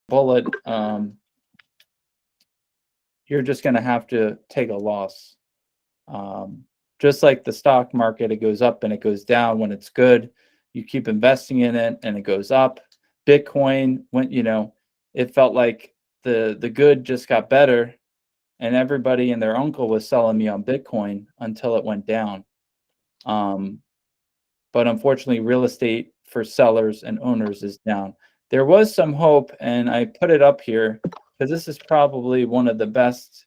bullet, you're just going to have to take a loss. Just like the stock market, it goes up and it goes down. When it's good, you keep investing in it and it goes up. Bitcoin went, it felt like the good just got better, and everybody and their uncle was selling me on Bitcoin until it went down. But unfortunately, real estate for sellers and owners is down. There was some hope, and I put it up here because this is probably one of the best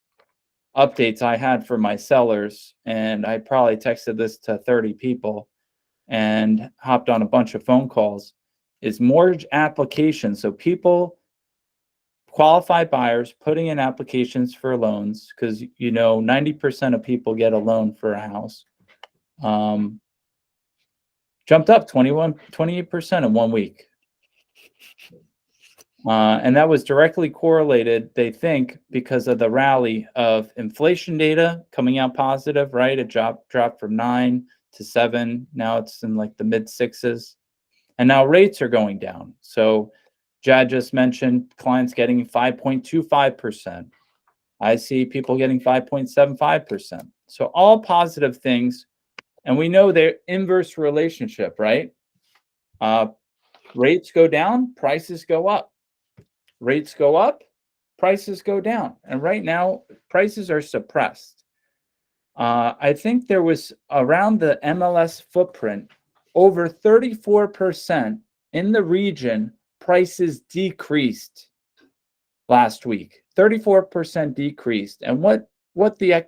updates I had for my sellers, and I probably texted this to 30 people and hopped on a bunch of phone calls, is mortgage applications. So people, qualified buyers, putting in applications for loans, because 90% of people get a loan for a house, jumped up 28% in 1 week. And that was directly correlated, they think, because of the rally of inflation data coming out positive, right? It dropped from 9 to 7. Now it's in like the mid 6s. And now rates are going down. So Jad just mentioned clients getting 5.25%. I see people getting 5.75%. So all positive things. And we know their inverse relationship, right? Rates go down, prices go up. Rates go up, prices go down. And right now, prices are suppressed. I think there was around the MLS footprint, over 34% in the region, prices decreased last week. 34% decreased. And what the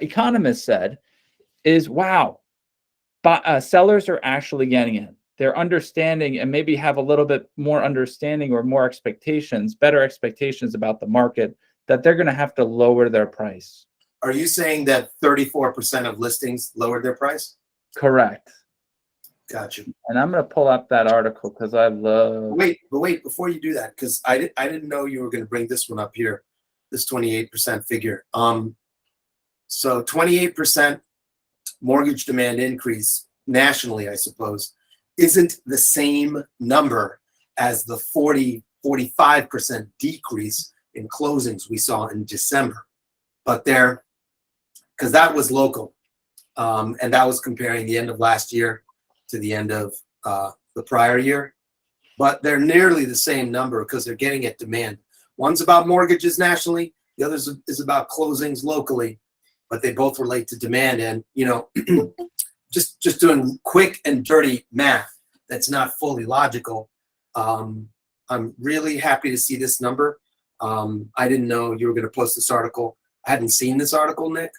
economist said is, wow, sellers are actually getting it. They're understanding and maybe have a little bit more understanding or more expectations, better expectations about the market, that they're going to have to lower their price. Are you saying that 34% of listings lowered their price? Correct. Gotcha. And I'm going to pull up that article because I love... Wait, before you do that, because I didn't know you were going to bring this one up here, this 28% figure. So 28% mortgage demand increase nationally, I suppose, isn't the same number as the 45% decrease in closings we saw in December. But because that was local, and that was comparing the end of last year to the end of the prior year. But they're nearly the same number because they're getting at demand. One's about mortgages nationally, the other is about closings locally, but they both relate to demand. And, just doing quick and dirty math that's not fully logical. I'm really happy to see this number. I didn't know you were going to post this article. I hadn't seen this article, Nick.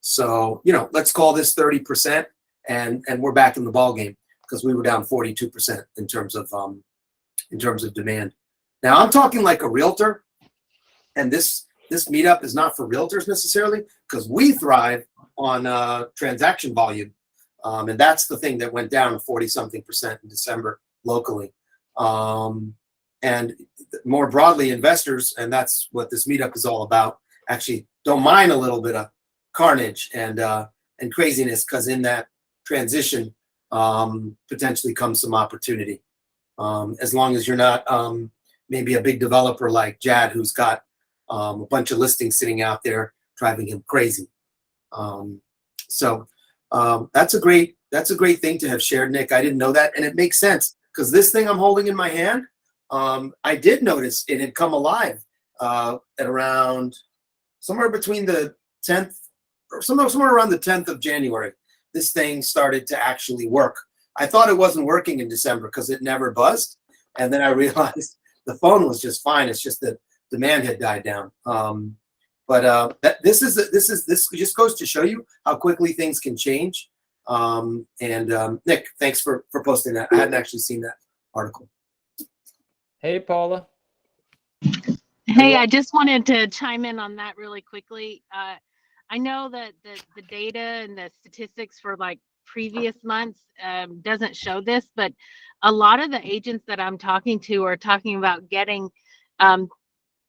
So, let's call this 30%, and we're back in the ball game because we were down 42% in terms of demand. Now I'm talking like a realtor, and this meetup is not for realtors necessarily, because we thrive on transaction volume. And that's the thing that went down 40-something% in December locally. And more broadly, investors, and that's what this meetup is all about, actually don't mind a little bit of carnage and craziness, because in that transition potentially comes some opportunity. As long as you're not maybe a big developer like Jad, who's got a bunch of listings sitting out there driving him crazy. So that's a great thing to have shared, Nick. I didn't know that, and it makes sense because this thing I'm holding in my hand, I did notice it had come alive at around somewhere between the 10th or somewhere around the 10th of January. This thing started to actually work. I thought it wasn't working in December because it never buzzed, and then I realized the phone was just fine. It's just that demand had died down. But this just goes to show you how quickly things can change. Nick, thanks for posting that. I hadn't actually seen that article. Hey, Paula. Hey, I just wanted to chime in on that really quickly. I know that the data and the statistics for like previous months doesn't show this, but a lot of the agents that I'm talking to are talking about getting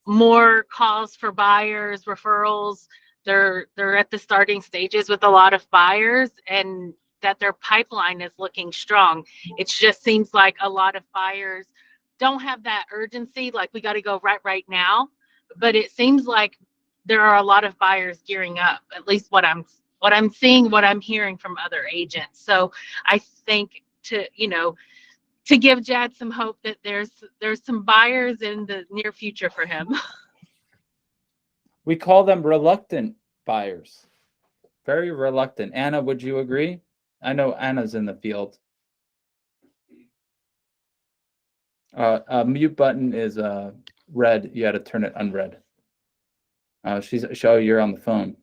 more calls for buyers, referrals. They're at the starting stages with a lot of buyers, and that their pipeline is looking strong. It just seems like a lot of buyers don't have that urgency, like we got to go right now. But it seems like there are a lot of buyers gearing up, at least what I'm seeing, what I'm hearing from other agents. So I think to give Jad some hope that there's some buyers in the near future for him. We call them reluctant buyers. Very reluctant. Anna, would you agree? I know Anna's in the field. Mute button is red. You got to turn it unread. You're on the phone.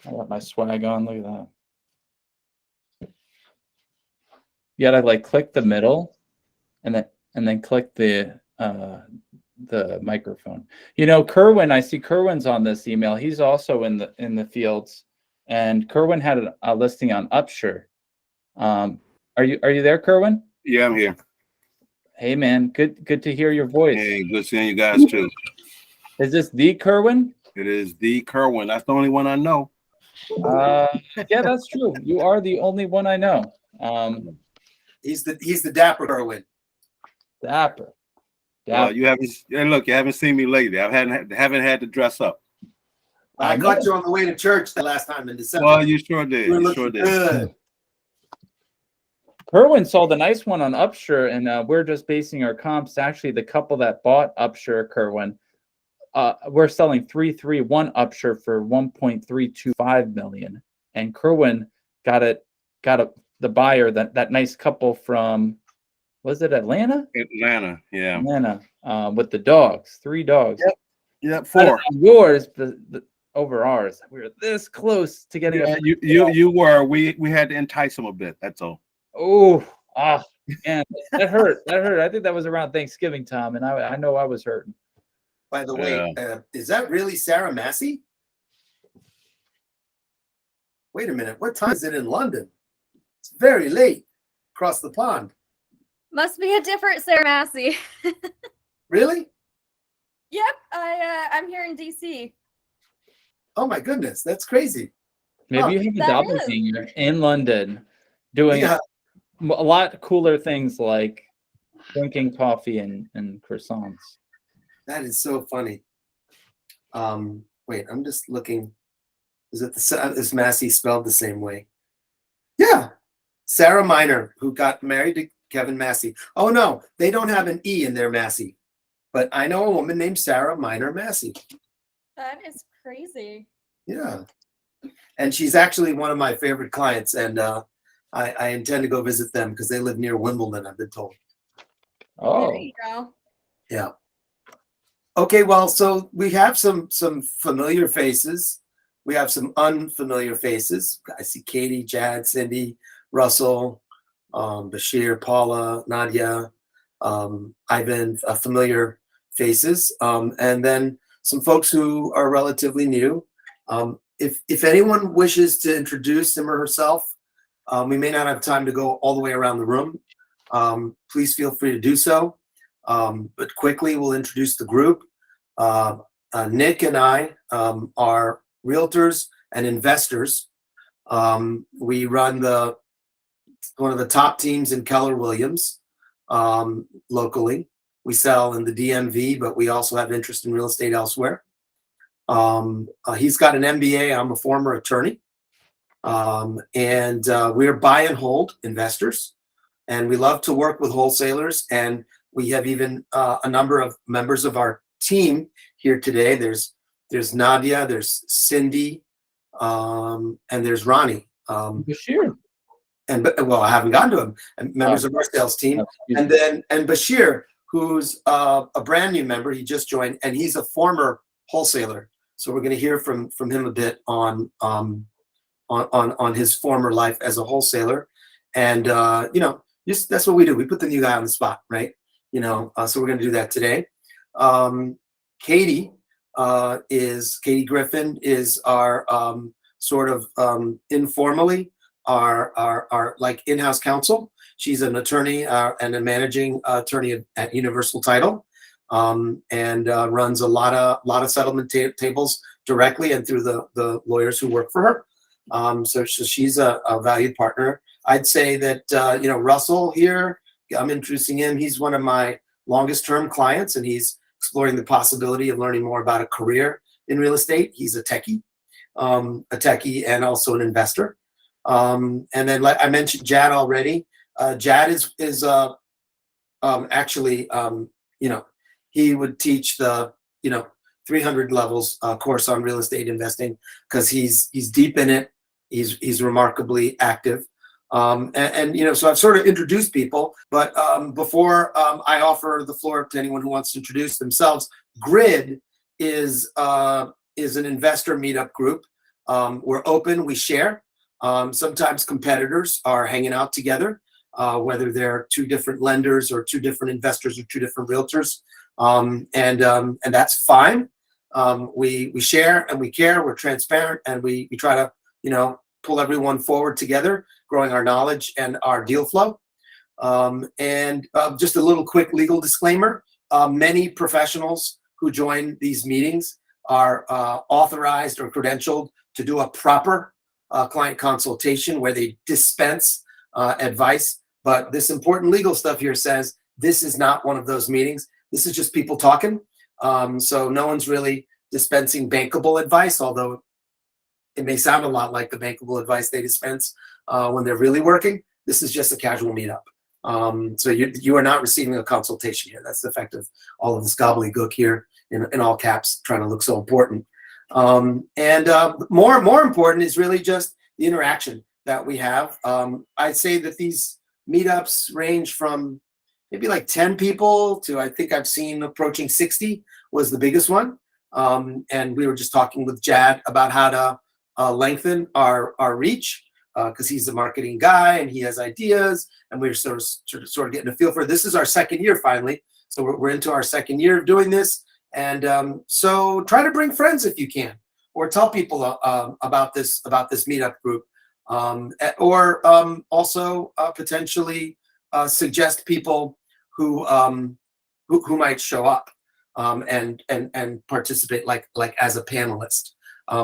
I got my swag on. Look at that. You gotta like click the middle, and then click the microphone. Kerwin. I see Kerwin's on this email. He's also in the fields, and Kerwin had a listing on Upshur. Are you there, Kerwin? Yeah, I'm here. Hey man, good to hear your voice. Hey, good seeing you guys too. Is this the Kerwin? It is the Kerwin. That's the only one I know. Yeah, that's true. You are the only one I know. He's the dapper Kerwin. Dapper. Well, you haven't seen me lately. I haven't had to dress up. I caught you on the way to church the last time in December. Well, you sure did. You You sure did. good. Kerwin sold a nice one on Upshur, and we're just basing our comps. Actually, the couple that bought Upshur, Kerwin, we're selling 331 Upshur for 1.325 million, and Kerwin got the buyer, that nice couple from, was it Atlanta? Atlanta, yeah. Atlanta, with the dogs, 3 dogs. Yep, 4. Yours, the over ours. We were this close to getting Yeah, you were. We had to entice them a bit. That's all. Oh, man, that hurt. That hurt. I think that was around Thanksgiving time, and I know I was hurting. By the way, is that really Sarah Massey? Wait a minute. What time is it in London? It's very late across the pond. Must be a different Sarah Massey. Really? Yep, I'm here in DC. Oh my goodness, that's crazy. Maybe you have a that doppelganger in London doing Yeah. a lot cooler things like drinking coffee and croissants. That is so funny. Wait, I'm just looking. Is Massey spelled the same way? Yeah. Sarah Miner, who got married to Kevin Massey. Oh no, they don't have an E in their Massey. But I know a woman named Sarah Miner Massey. That is crazy. Yeah. And she's actually one of my favorite clients. And I intend to go visit them because they live near Wimbledon, I've been told. Oh, There you go. Yeah. Okay, well, so we have some familiar faces. We have some unfamiliar faces. I see Katie, Jad, Cindy, Russell, Bashir, Paula, Nadia, Ivan, familiar faces. And then some folks who are relatively new. If anyone wishes to introduce him or herself, we may not have time to go all the way around the room. Please feel free to do so. But quickly, we'll introduce the group. Nick and I are realtors and investors. We run one of the top teams in Keller Williams locally. We sell in the DMV, but we also have interest in real estate elsewhere. He's got an MBA. I'm a former attorney. And we're buy and hold investors. And we love to work with wholesalers. And we have even a number of members of our team here today. There's Nadia, there's Cindy, and there's Ronnie. Bashir. Well, I haven't gotten to him. And members of our sales team. And Bashir, who's a brand new member. He just joined, and he's a former wholesaler. So we're going to hear from him a bit on his former life as a wholesaler. And that's what we do. We put the new guy on the spot, right? So we're going to do that today. Katie Griffin is our sort of informally our like in-house counsel. She's an attorney and a managing attorney at Universal Title, and runs a lot of settlement tables directly and through the lawyers who work for her. So she's a valued partner. I'd say that Russell here, I'm introducing him. He's one of my longest term clients, and he's exploring the possibility of learning more about a career in real estate. He's a techie and also an investor. And then, like I mentioned, Jad already. Jad is actually, he would teach the 300 levels course on real estate investing, because he's deep in it. He's remarkably active. So I've sort of introduced people, but before I offer the floor to anyone who wants to introduce themselves, Grid is an investor meetup group. We're open, we share. Sometimes competitors are hanging out together, whether they're two different lenders or two different investors or two different realtors, and that's fine. We share and we care. We're transparent, and we try to pull everyone forward together, growing our knowledge and our deal flow. Just a little quick legal disclaimer: many professionals who join these meetings are authorized or credentialed to do a proper client consultation where they dispense advice. But this important legal stuff here says this is not one of those meetings. This is just people talking. So no one's really dispensing bankable advice, although it may sound a lot like the bankable advice they dispense when they're really working. This is just a casual meetup. So you are not receiving a consultation here. That's the effect of all of this gobbledygook here in all caps, trying to look so important. More important is really just the interaction that we have. I'd say that these meetups range from maybe like 10 people to, I think I've seen approaching 60 was the biggest one. And we were just talking with Jad about how to lengthen our reach, because he's a marketing guy and he has ideas, and we're sort of getting a feel for it. This is our second year finally. So we're into our second year of doing this. And so try to bring friends if you can, or tell people about this meetup group, or also potentially suggest people who might show up and participate like as a panelist,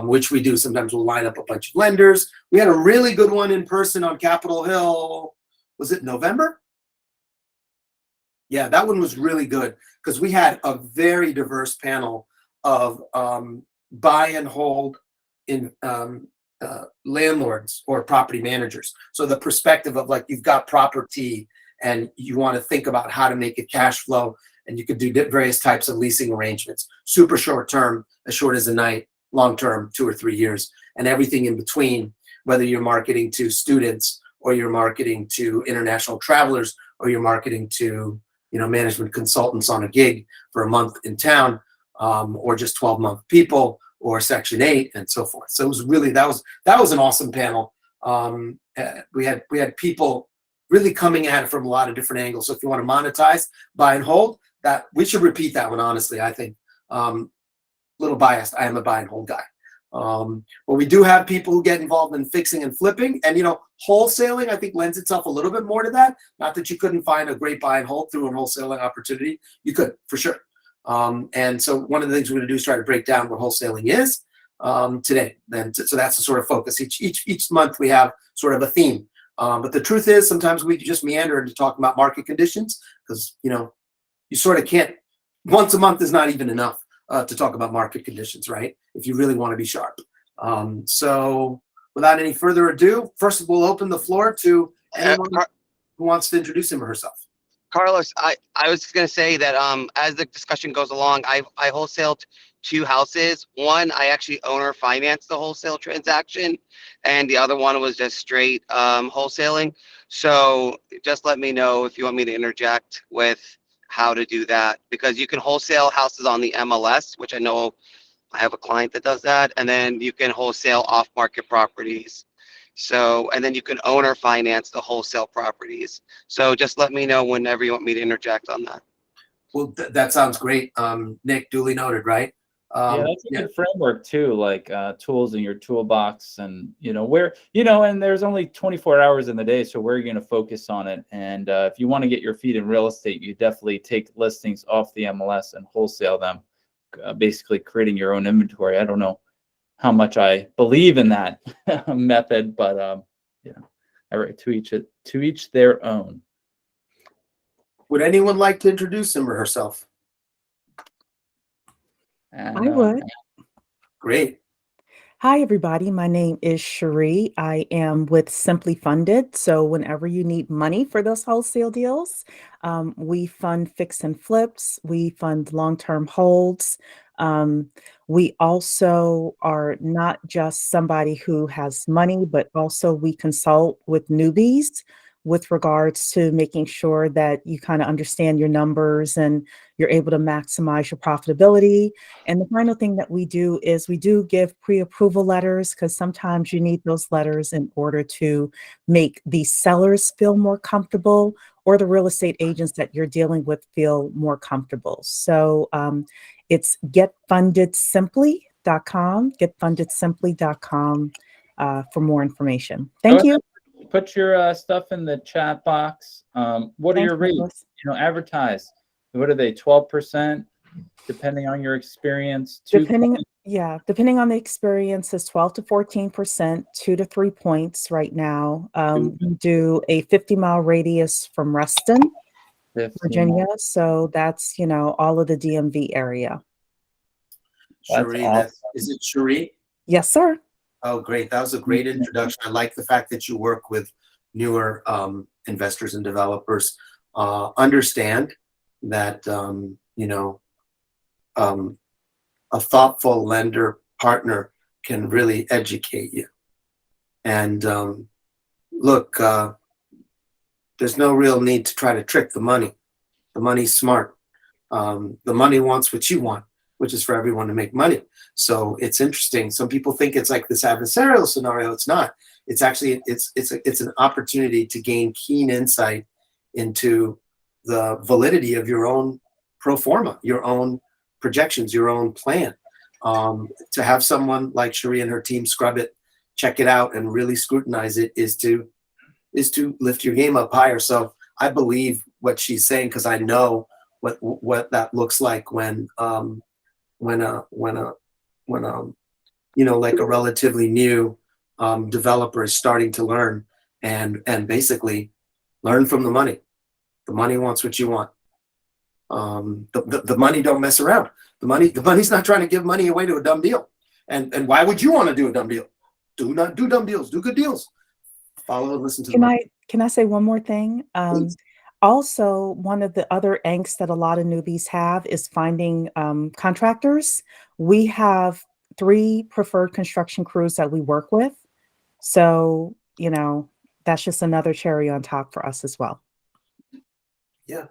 which we do. Sometimes we'll line up a bunch of lenders. We had a really good one in person on Capitol Hill. Was it November? Yeah, that one was really good because we had a very diverse panel of buy and hold in landlords or property managers. So the perspective of, like, you've got property and you want to think about how to make it cash flow, and you could do various types of leasing arrangements, super short term, as short as a night, long term, 2 or 3 years, and everything in between, whether you're marketing to students or you're marketing to international travelers or you're marketing to management consultants on a gig for a month in town, or just 12-month people, or Section 8 and so forth. So it was really, that was an awesome panel. We had people really coming at it from a lot of different angles. So if you want to monetize, buy and hold, that we should repeat that one, honestly. I think little biased. I am a buy and hold guy. But we do have people who get involved in fixing and flipping, and wholesaling, I think, lends itself a little bit more to that. Not that you couldn't find a great buy and hold through a wholesaling opportunity. You could, for sure. And so one of the things we're going to do is try to break down what wholesaling is today. So that's the sort of focus. Each month we have sort of a theme. But the truth is, sometimes we just meander into talking about market conditions, because you sort of can't. Once a month is not even enough to talk about market conditions, right? If you really want to be sharp. So without any further ado, first we'll open the floor to anyone who wants to introduce him or herself. Carlos, I was just going to say that as the discussion goes along, I wholesaled 2 houses. One, I actually owner financed the wholesale transaction, and the other one was just straight wholesaling. So just let me know if you want me to interject with how to do that, because you can wholesale houses on the MLS, which I know I have a client that does that, and then you can wholesale off-market properties. So, and then you can owner finance the wholesale properties. So just let me know whenever you want me to interject on that. Well, that sounds great. Nick, duly noted, right? Yeah, that's a good framework too, like tools in your toolbox, and and there's only 24 hours in the day, so where are you going to focus on it? And if you want to get your feet in real estate, you definitely take listings off the MLS and wholesale them, basically creating your own inventory. I don't know how much I believe in that method, but to each their own. Would anyone like to introduce him or herself? And, I would. Great. Hi, everybody. My name is Cherie. I am with Simply Funded. So whenever you need money for those wholesale deals, we fund fix and flips. We fund long-term holds. We also are not just somebody who has money, but also we consult with newbies with regards to making sure that you kind of understand your numbers and you're able to maximize your profitability. And the final thing that we do is we do give pre-approval letters because sometimes you need those letters in order to make the sellers feel more comfortable or the real estate agents that you're dealing with feel more comfortable. So it's getfundedsimply.com, getfundedsimply.com for more information. Thank Go you. ahead, put your stuff in the chat box. What are Thanks, your rates? Nicholas. Advertise. What are they? 12%, depending on your experience. Depending on the experience, is 12 to 14%, 2 to 3 points right now. We do a 50-mile radius from Reston, 50. Virginia. So that's, all of the DMV area. That's Cherie, awesome. is it Cherie? Yes, sir. Oh, great. That was a great introduction. I like the fact that you work with newer investors and developers. Understand that, a thoughtful lender partner can really educate you. And look, there's no real need to try to trick the money. The money's smart. The money wants what you want, which is for everyone to make money. So it's interesting. Some people think it's like this adversarial scenario. It's not. It's actually it's an opportunity to gain keen insight into the validity of your own pro forma, your own projections, your own plan. To have someone like Cherie and her team scrub it, check it out, and really scrutinize it is to lift your game up higher. So I believe what she's saying because I know what that looks like when like a relatively new developer is starting to learn and basically learn from the money. The money wants what you want. The money don't mess around. The money's not trying to give money away to a dumb deal. And why would you want to do a dumb deal? Do not do dumb deals. Do good deals. Follow and listen to the money. Can I say one more thing? Also, one of the other angst that a lot of newbies have is finding contractors. We have 3 preferred construction crews that we work with. So, that's just another cherry on top for us as well. Yeah.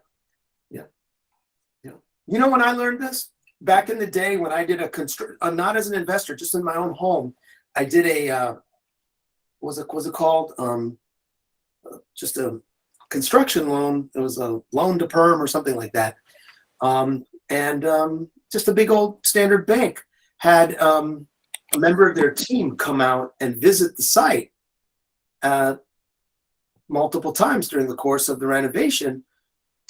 You know when I learned this? Back in the day when I did not as an investor, just in my own home, I did a, what was it called? Just a construction loan. It was a loan to perm or something like that. Just a big old standard bank had a member of their team come out and visit the site multiple times during the course of the renovation.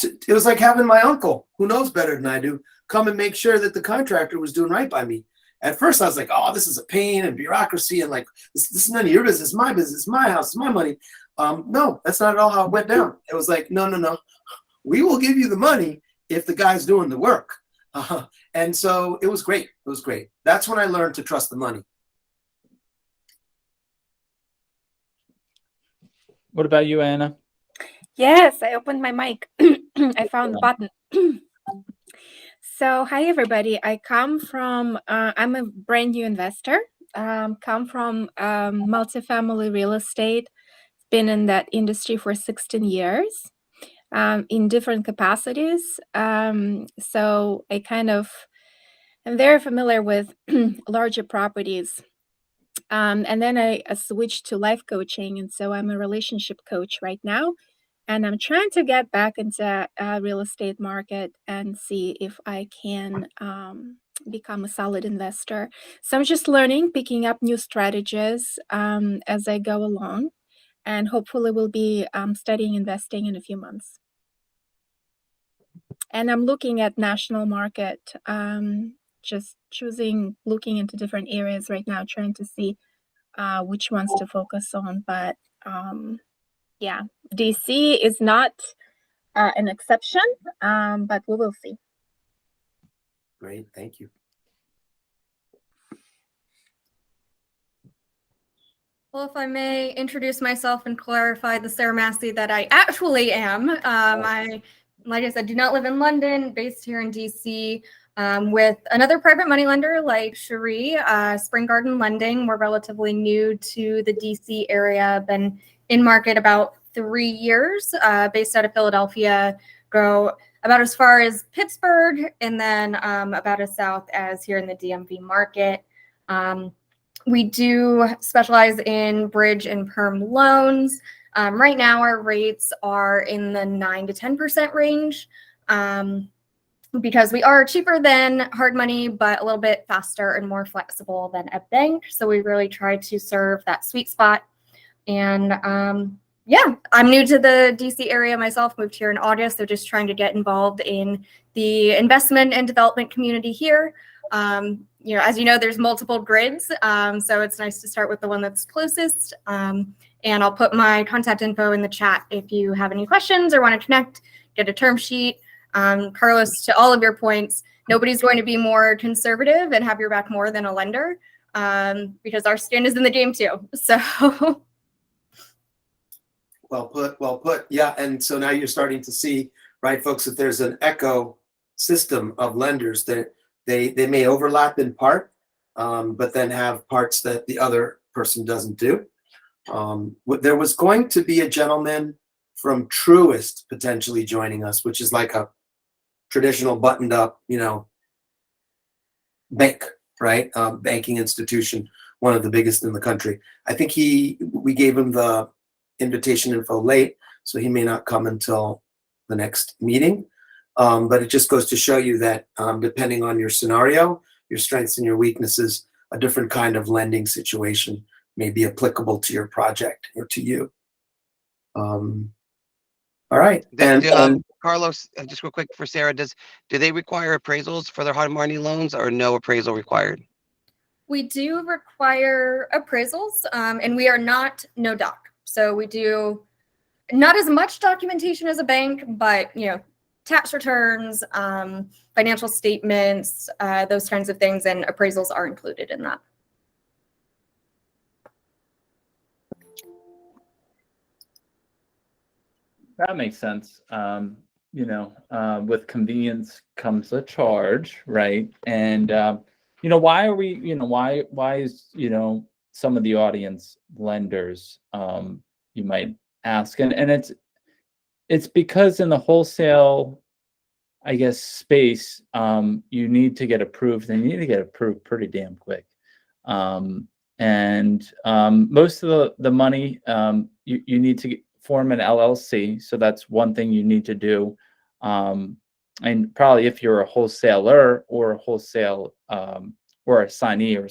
It was like having my uncle, who knows better than I do, come and make sure that the contractor was doing right by me. At first, I was like, oh, this is a pain and bureaucracy and like, this is none of your business, my business, my house, my money. No, that's not at all how it went down. It was like, no. We will give you the money if the guy's doing the work. And so it was great. It was great. That's when I learned to trust the money. What about you, Anna? Yes, I opened my mic. I found the button. So, hi everybody. I come from, I'm a brand new investor. Come from multifamily real estate. Been in that industry for 16 years in different capacities. So I am very familiar with larger properties. And then I switched to life coaching. And so I'm a relationship coach right now. And I'm trying to get back into real estate market and see if I can become a solid investor. So I'm just learning, picking up new strategies as I go along. And hopefully we'll be studying investing in a few months. And I'm looking at national market, just looking into different areas right now, trying to see which ones to focus on. But yeah, DC is not an exception, but we will see. Great, thank you. Well, if I may introduce myself and clarify the Sarah Massey that I actually am. Like I said, do not live in London, based here in DC, with another private money lender like Cherie, Spring Garden Lending. We're relatively new to the DC area, been in market about 3 years, based out of Philadelphia, go about as far as Pittsburgh, and then about as south as here in the DMV market. We do specialize in bridge and perm loans. Right now, our rates are in the 9 to 10% range, because we are cheaper than hard money, but a little bit faster and more flexible than a bank. So we really try to serve that sweet spot. And yeah, I'm new to the DC area myself, moved here in August. So just trying to get involved in the investment and development community here. You know, as you know, there's multiple grids, so it's nice to start with the one that's closest. And I'll put my contact info in the chat if you have any questions or want to connect, get a term sheet. Carlos, to all of your points, nobody's going to be more conservative and have your back more than a lender, because our skin is in the game too. So. Well put, well put. Yeah, and so now you're starting to see, right, folks, that there's an ecosystem of lenders that they may overlap in part, but then have parts that the other person doesn't do. There was going to be a gentleman from Truist potentially joining us, which is like a traditional buttoned up, you know, bank, right? Banking institution, one of the biggest in the country. I think we gave him the invitation info late, so he may not come until the next meeting. But it just goes to show you that depending on your scenario, your strengths and your weaknesses, a different kind of lending situation may be applicable to your project or to you. All right. And Carlos, just real quick for Sarah, do they require appraisals for their hard money loans or no appraisal required? We do require appraisals, and we are not no doc. So we do not as much documentation as a bank, but you know, tax returns, financial statements, those kinds of things, and appraisals are included in that. That makes sense. You know, with convenience comes a charge, right? And you know, why are we? You know, why is, you know, some of the audience lenders? You might ask, and it's because in the wholesale, I guess, space, you need to get approved, and you need to get approved pretty damn quick. And most of the money, you need to form an LLC. So that's one thing you need to do. And probably if you're a wholesaler or a wholesale or a signee or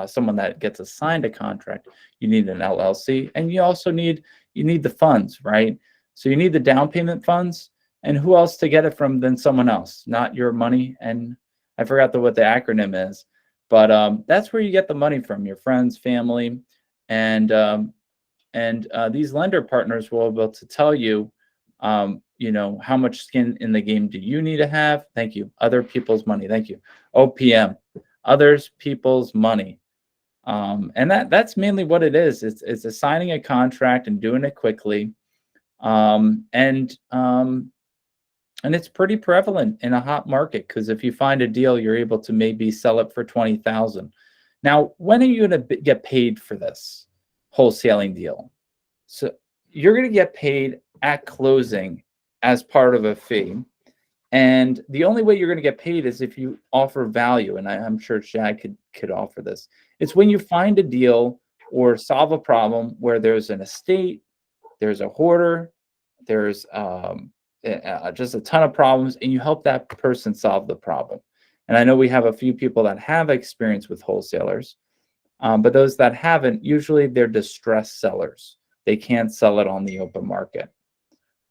someone that gets assigned a contract, you need an LLC. And you also need the funds, right? So you need the down payment funds. And who else to get it from than someone else, not your money. And I forgot what the acronym is, but that's where you get the money from, your friends, family, and these lender partners will be able to tell you, you know, how much skin in the game do you need to have? Thank you. Other people's money. Thank you. OPM, others people's money. And that's mainly what it is. It's assigning a contract and doing it quickly. And it's pretty prevalent in a hot market, because if you find a deal, you're able to maybe sell it for $20,000. Now, when are you going to get paid for this wholesaling deal? So you're going to get paid at closing as part of a fee. And the only way you're going to get paid is if you offer value. And I'm sure Shad could offer this. It's when you find a deal or solve a problem where there's an estate, there's a hoarder, there's just a ton of problems, and you help that person solve the problem. And I know we have a few people that have experience with wholesalers, but those that haven't, usually they're distressed sellers. They can't sell it on the open market.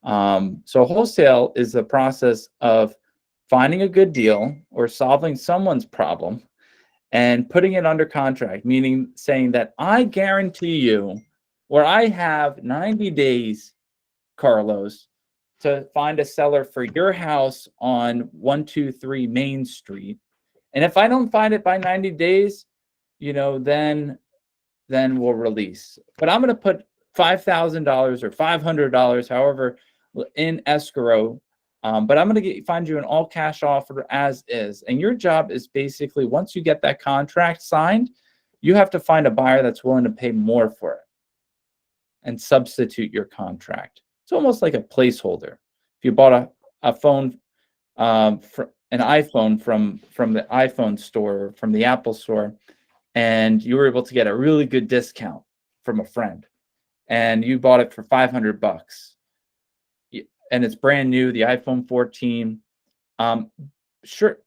So wholesale is the process of finding a good deal or solving someone's problem and putting it under contract, meaning saying that I guarantee you, or I have 90 days, Carlos, to find a seller for your house on 123 Main Street. And if I don't find it by 90 days, then we'll release. But I'm going to put $5,000 or $500, however, in escrow. But I'm going to find you an all cash offer as is. And your job is basically, once you get that contract signed, you have to find a buyer that's willing to pay more for it and substitute your contract. It's almost like a placeholder. If you bought a phone, an iPhone from the iPhone store, from the Apple store, and you were able to get a really good discount from a friend, and you bought it for $500, and it's brand new, the iPhone 14. Sure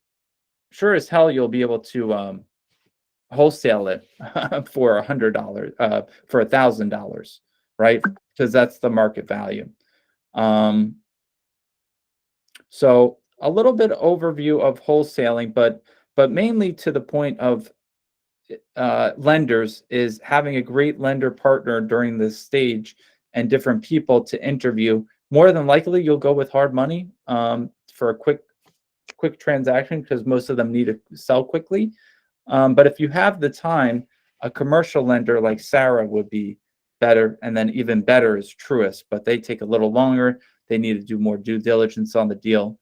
as hell you'll be able to wholesale it for $100, for $1,000, right? Because that's the market value. So a little bit overview of wholesaling, but mainly to the point of lenders is having a great lender partner during this stage and different people to interview. More than likely, you'll go with hard money for a quick transaction because most of them need to sell quickly. But if you have the time, a commercial lender like Sarah would be better, and then even better is Truist, but they take a little longer. They need to do more due diligence on the deal.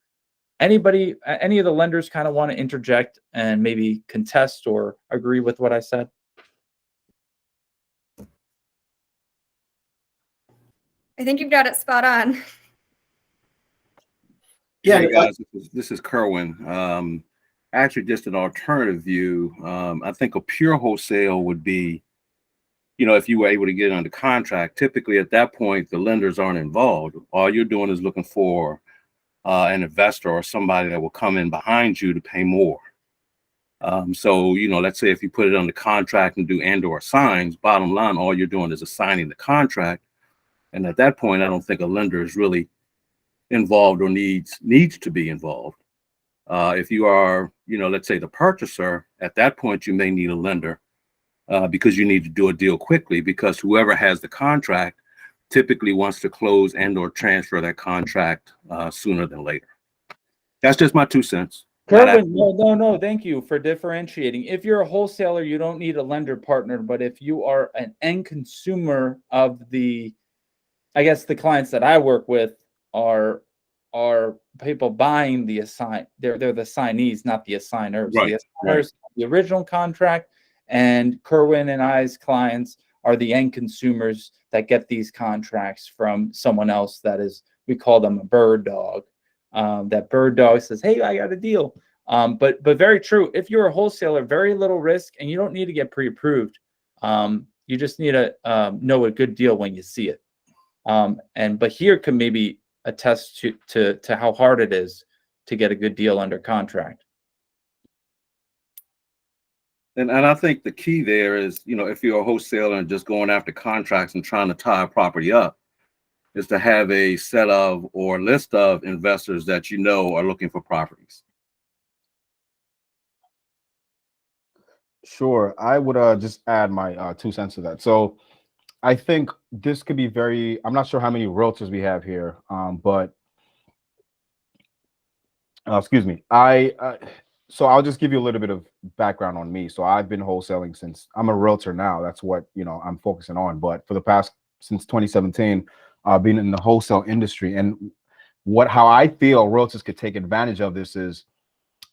Any of the lenders kind of want to interject and maybe contest or agree with what I said? I think you've got it spot on. Yeah, Hey guys, this is Kerwin. Actually, just an alternative view. I think a pure wholesale would be, if you were able to get it under contract. Typically, at that point, the lenders aren't involved. All you're doing is looking for an investor or somebody that will come in behind you to pay more. So, let's say if you put it under contract and do and/or signs, bottom line, all you're doing is assigning the contract. And at that point, I don't think a lender is really involved or needs to be involved. If you are, let's say the purchaser, at that point, you may need a lender because you need to do a deal quickly, because whoever has the contract typically wants to close and/or transfer that contract sooner than later. That's just my 2 cents. Kerwin, no, thank you for differentiating. If you're a wholesaler, you don't need a lender partner, but if you are an end consumer of I guess the clients that I work with are people buying the they're the assignees, not the assigners. Right, The assigners, the original contract, and Kerwin and I's clients are the end consumers that get these contracts from someone else we call them a bird dog. That bird dog says, hey, I got a deal. But very true. If you're a wholesaler, very little risk, and you don't need to get pre-approved. You just need to know a good deal when you see it. But here can maybe attest to how hard it is to get a good deal under contract. And I think the key there is, if you're a wholesaler and just going after contracts and trying to tie a property up, is to have a set of or list of investors that are looking for properties. Sure. I would just add my 2 cents to that. So I think this could be I'm not sure how many realtors we have here, but excuse me. So I'll just give you a little bit of background on me. So I've been wholesaling since I'm a realtor now. That's what, I'm focusing on. But for the past, since 2017, I've been in the wholesale industry. And how I feel realtors could take advantage of this is,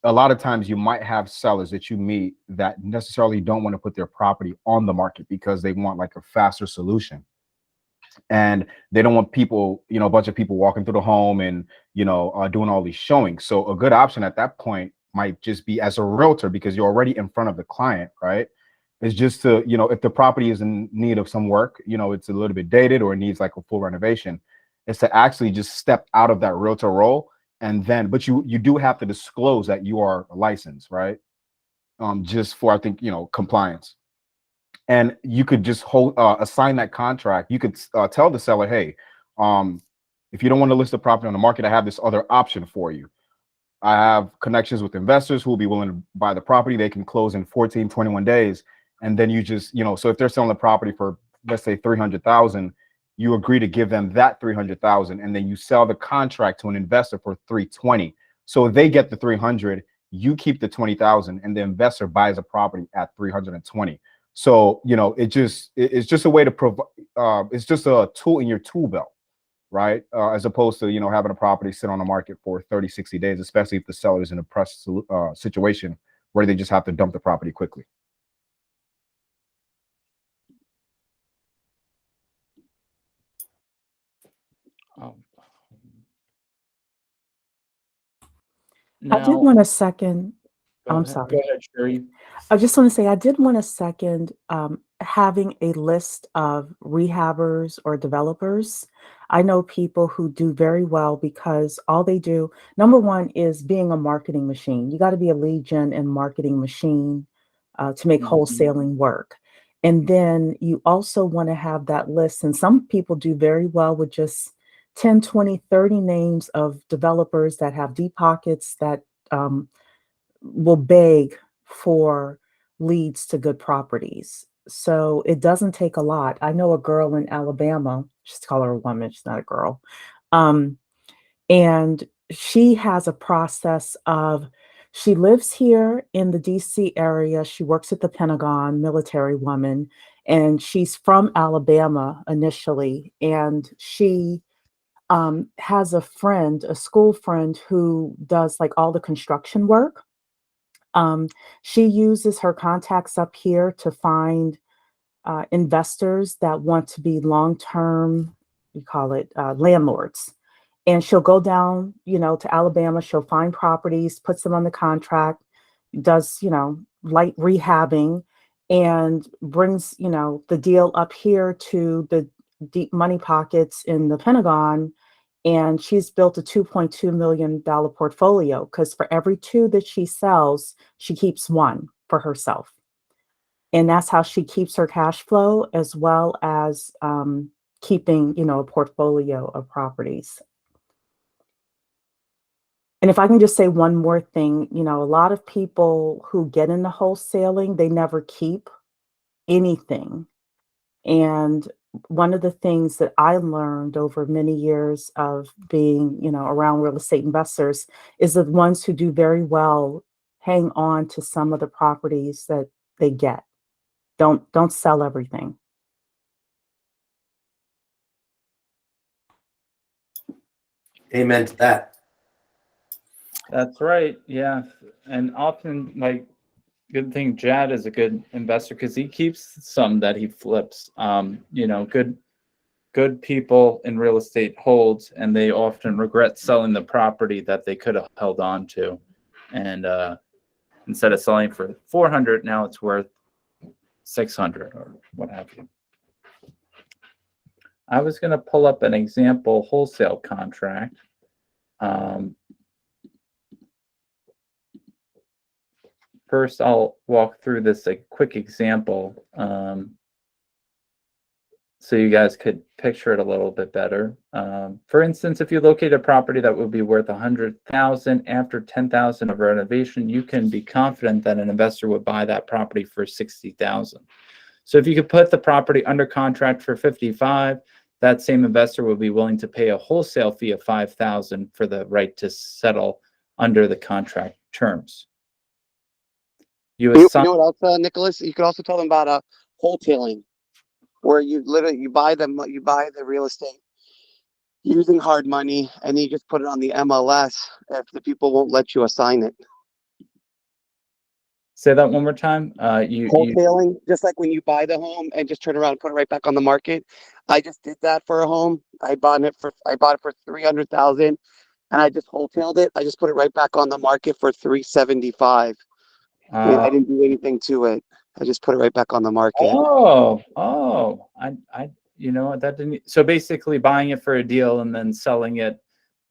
a lot of times you might have sellers that you meet that necessarily don't want to put their property on the market because they want like a faster solution. And they don't want people, a bunch of people walking through the home and, doing all these showings. So a good option at that point might just be, as a realtor, because you're already in front of the client, right? Is just to, if the property is in need of some work, it's a little bit dated or it needs like a full renovation, is to actually just step out of that realtor role. And then, but you do have to disclose that you are licensed, right? Just for, I think, compliance. And you could just assign that contract. You could tell the seller, hey, if you don't want to list the property on the market, I have this other option for you. I have connections with investors who will be willing to buy the property. They can close in 14, 21 days. And then you just, so if they're selling the property for, let's say, $300,000, you agree to give them that 300,000, and then you sell the contract to an investor for 320. So they get the 300, you keep the 20,000, and the investor buys a property at 320. So, you know, it's just a way to provide, it's just a tool in your tool belt, right? As opposed to, you know, having a property sit on the market for 30, 60 days, especially if the seller is in a pressed situation where they just have to dump the property quickly. I did Now, want to second. go I'm ahead, sorry. go ahead, Sherry. I just want to say I did want to second having a list of rehabbers or developers. I know people who do very well because all they do, number one, is being a marketing machine. You got to be a lead gen and marketing machine to make Mhm. wholesaling work. And then you also want to have that list. And some people do very well with just 10, 20, 30 names of developers that have deep pockets that will beg for leads to good properties. So it doesn't take a lot. I know a girl in Alabama, just call her a woman, she's not a girl. And she has a process of, she lives here in the DC area. She works at the Pentagon, military woman, and she's from Alabama initially. And she has a friend, a school friend who does like all the construction work. She uses her contacts up here to find investors that want to be long-term, you call it landlords. And she'll go down, you know, to Alabama. She'll find properties, puts them on the contract, does, you know, light rehabbing, and brings, you know, the deal up here to the deep money pockets in the Pentagon. And she's built a $2.2 million portfolio because for every two that she sells, she keeps one for herself. And that's how she keeps her cash flow as well as keeping, you know, a portfolio of properties. And if I can just say one more thing, you know, a lot of people who get into wholesaling, they never keep anything. And one of the things that I learned over many years of being, you know, around real estate investors is the ones who do very well hang on to some of the properties that they get. Don't sell everything. Amen to that. That's right. Yeah. And often, like, good thing Jad is a good investor because he keeps some that he flips. You know, good people in real estate hold, and they often regret selling the property that they could have held on to. And instead of selling for 400, now it's worth 600 or what have you. I was going to pull up an example wholesale contract. First, I'll walk through this a quick example so you guys could picture it a little bit better. For instance, if you locate a property that would be worth $100,000 after $10,000 of renovation, you can be confident that an investor would buy that property for $60,000. So if you could put the property under contract for $55,000, that same investor would be willing to pay a wholesale fee of $5,000 for the right to settle under the contract terms. You know what else, Nicholas? You could also tell them about wholesaling, where you literally buy the real estate using hard money, and you just put it on the MLS if the people won't let you assign it. Say that one more time. Wholesaling, just like when you buy the home and just turn around and put it right back on the market. I just did that for a home. I bought it for $300,000, and I just wholesaled it. I just put it right back on the market for $375,000. And I didn't do anything to it. I just put it right back on the market. I you know, that didn't. So basically, buying it for a deal and then selling it.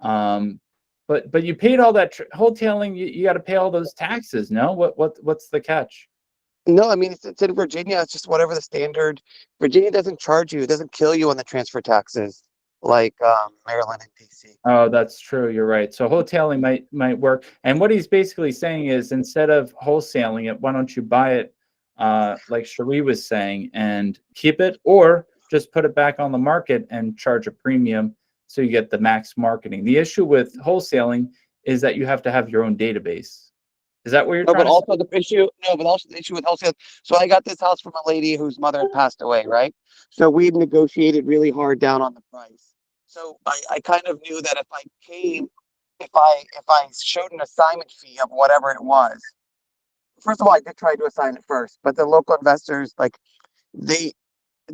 But you paid all that wholesaling. You got to pay all those taxes. No, what's the catch? No, I mean it's in Virginia. It's just whatever the standard. Virginia doesn't charge you. It doesn't kill you on the transfer taxes like Maryland and DC. Oh, that's true. You're right. So wholesaling might work. And what he's basically saying is, instead of wholesaling it, why don't you buy it, like Cherie was saying, and keep it, or just put it back on the market and charge a premium so you get the max marketing. The issue with wholesaling is that you have to have your own database. Is that what you're No, trying but to also the issue, no, but also the issue with wholesale. So I got this house from a lady whose mother had passed away, right? So we negotiated really hard down on the price. So I kind of knew that if I showed an assignment fee of whatever it was, first of all, I did try to assign it first, but the local investors, like they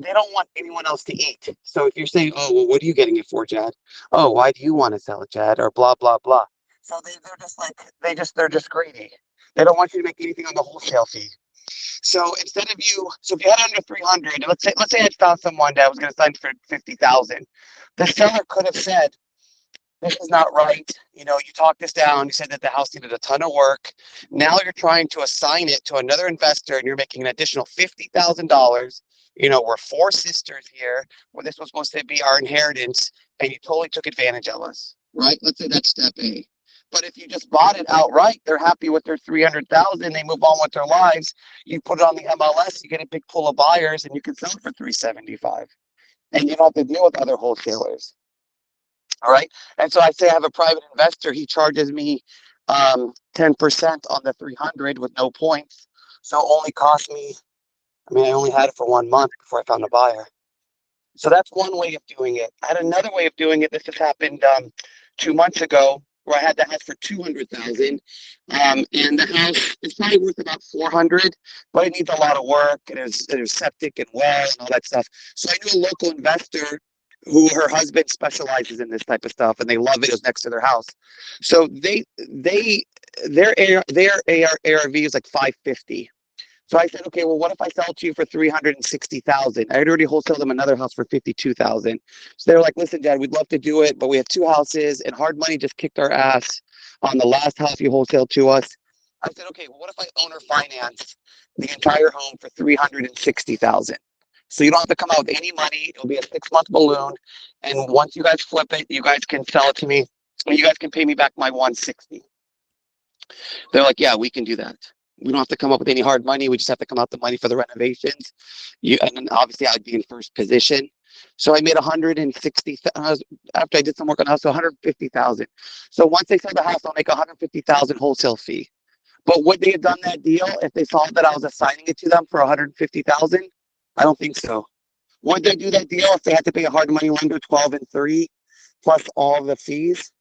don't want anyone else to eat. So if you're saying, oh, well, what are you getting it for, Chad? Oh, why do you want to sell it, Chad? Or blah, blah, blah. So they're just like, they're just greedy. They don't want you to make anything on the wholesale fee. So instead of so if you had under 300, and let's say I found someone that was going to sign for 50,000, the seller could have said, this is not right. You know, you talked this down. You said that the house needed a ton of work. Now you're trying to assign it to another investor and you're making an additional $50,000. You know, we're four sisters here where this was supposed to be our inheritance and you totally took advantage of us, right? Let's say that's step A. But if you just bought it outright, they're happy with their 300,000. They move on with their lives. You put it on the MLS, you get a big pool of buyers and you can sell it for 375. And you don't have to deal with other wholesalers. All right. And so I say I have a private investor. He charges me 10% on the 300 with no points. So only cost me, I only had it for 1 month before I found a buyer. So that's one way of doing it. I had another way of doing it. This just happened 2 months ago where I had the house for 200,000. And the house is probably worth about 400, but it needs a lot of work. And there's septic and well and all that stuff. So I knew a local investor who her husband specializes in this type of stuff and they love it. It was next to their house. So their ARV is like 550. So I said, okay, well, what if I sell it to you for 360,000? I had already wholesaled them another house for 52,000. So they were like, listen, Dad, we'd love to do it, but we have two houses and hard money just kicked our ass on the last house you wholesaled to us. I said, okay, well, what if I owner finance the entire home for 360,000? So you don't have to come out with any money. It'll be a 6-month balloon. And once you guys flip it, you guys can sell it to me. And you guys can pay me back my 160. They're like, yeah, we can do that. We don't have to come up with any hard money. We just have to come out the money for the renovations. And then obviously I'd be in first position. So I made 160 after I did some work on the house, so 150,000. So once they sell the house, I'll make 150,000 wholesale fee. But would they have done that deal if they saw that I was assigning it to them for 150,000? I don't think so. Would they do that deal if they had to pay a hard money lender 12 and 3 plus all the fees?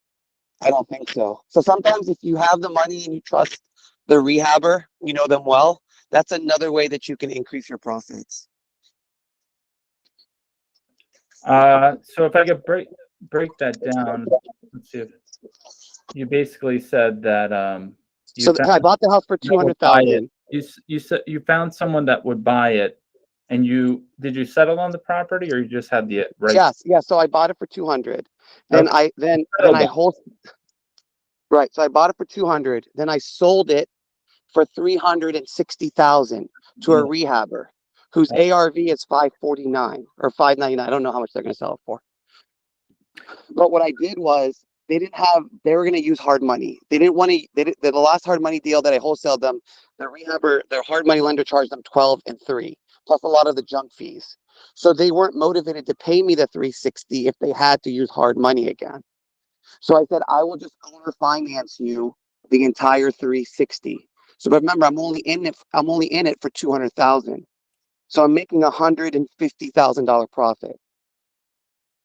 I don't think so. So sometimes if you have the money and you trust the rehabber, you know them well, that's another way that you can increase your profits. So if I could break that down, let's see if you basically said that I bought the house for 200,000. You said you found someone that would buy it, and did you settle on the property or you just had the right? Yes, yeah. So I bought it for 200. Then Okay. Right. So I bought it for 200. Then I sold it for 360,000 to a rehabber whose ARV is 549 or 599. I don't know how much they're going to sell it for. But what I did was they were going to use hard money. They didn't want to, the last hard money deal that I wholesaled them, the rehabber, their hard money lender charged them 12 and 3 plus a lot of the junk fees. So they weren't motivated to pay me the 360 if they had to use hard money again. So I said, I will just owner finance you the entire 360. So remember, I'm only in it for 200,000. So I'm making $150,000 profit.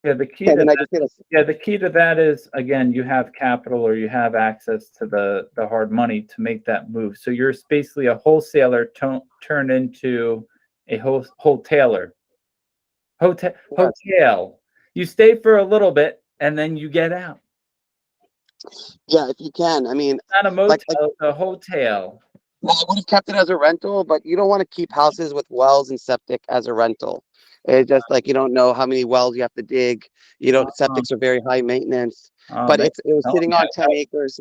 Yeah, the key to that is, again, you have capital or you have access to the hard money to make that move. So you're basically a wholesaler turned into a wholetailer. Hotel. You stay for a little bit and then you get out. Yeah, if you can. I mean, Not a motel, it's a hotel. Well, I would have kept it as a rental, but you don't want to keep houses with wells and septic as a rental. It's just like you don't know how many wells you have to dig. Septics are very high maintenance. But it was sitting on 10 acres.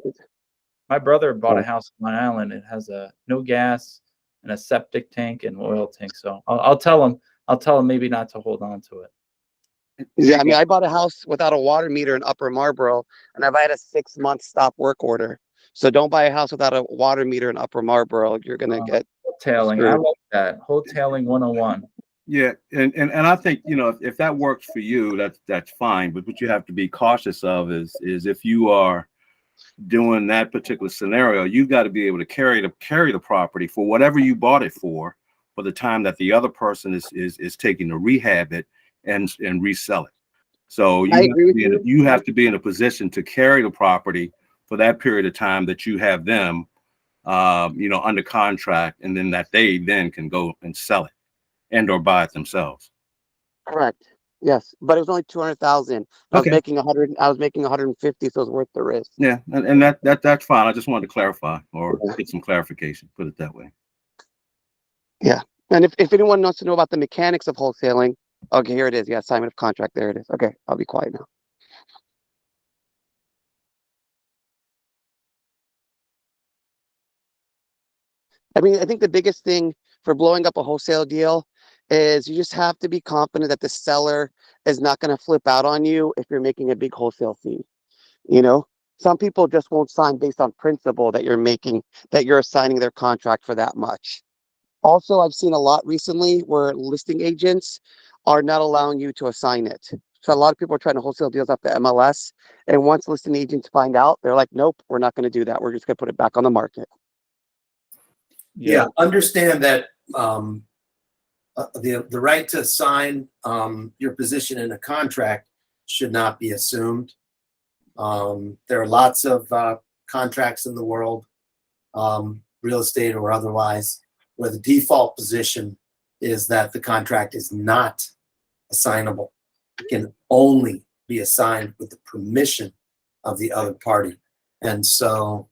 My brother bought a house on Long Island. It has no gas and a septic tank and oil tank. So I'll tell him maybe not to hold on to it. Yeah, I mean, I bought a house without a water meter in Upper Marlboro, and I've had a 6-month stop work order. So don't buy a house without a water meter in Upper Marlboro. You're gonna get wholetailing. I like that. Wholetailing 101. Yeah, and I think, you know, if that works for you, that's fine. But what you have to be cautious of is if you are doing that particular scenario, you've got to be able to carry the property for whatever you bought it for the time that the other person is taking to rehab it and resell it. So I agree with you. you have to be in a position to carry the property for that period of time that you have them, you know, under contract, and then that they then can go and sell it and or buy it themselves. Correct. Yes, but it was only 200,000. I was Okay. making 100. I was making 150, so it's worth the risk. Yeah, and that's fine. I just wanted to clarify or get some clarification. Put it that way. Yeah. And if anyone wants to know about the mechanics of wholesaling, okay, here it is. Yeah, assignment of contract. There it is. Okay, I'll be quiet now. I mean, I think the biggest thing for blowing up a wholesale deal is you just have to be confident that the seller is not going to flip out on you if you're making a big wholesale fee. You know, some people just won't sign based on principle that you're assigning their contract for that much. Also, I've seen a lot recently where listing agents are not allowing you to assign it. So a lot of people are trying to wholesale deals off the MLS. And once listing agents find out, they're like, nope, we're not going to do that. We're just going to put it back on the market. Yeah, understand that the right to sign your position in a contract should not be assumed. There are lots of contracts in the world, real estate or otherwise, where the default position is that the contract is not assignable. It can only be assigned with the permission of the other party. And so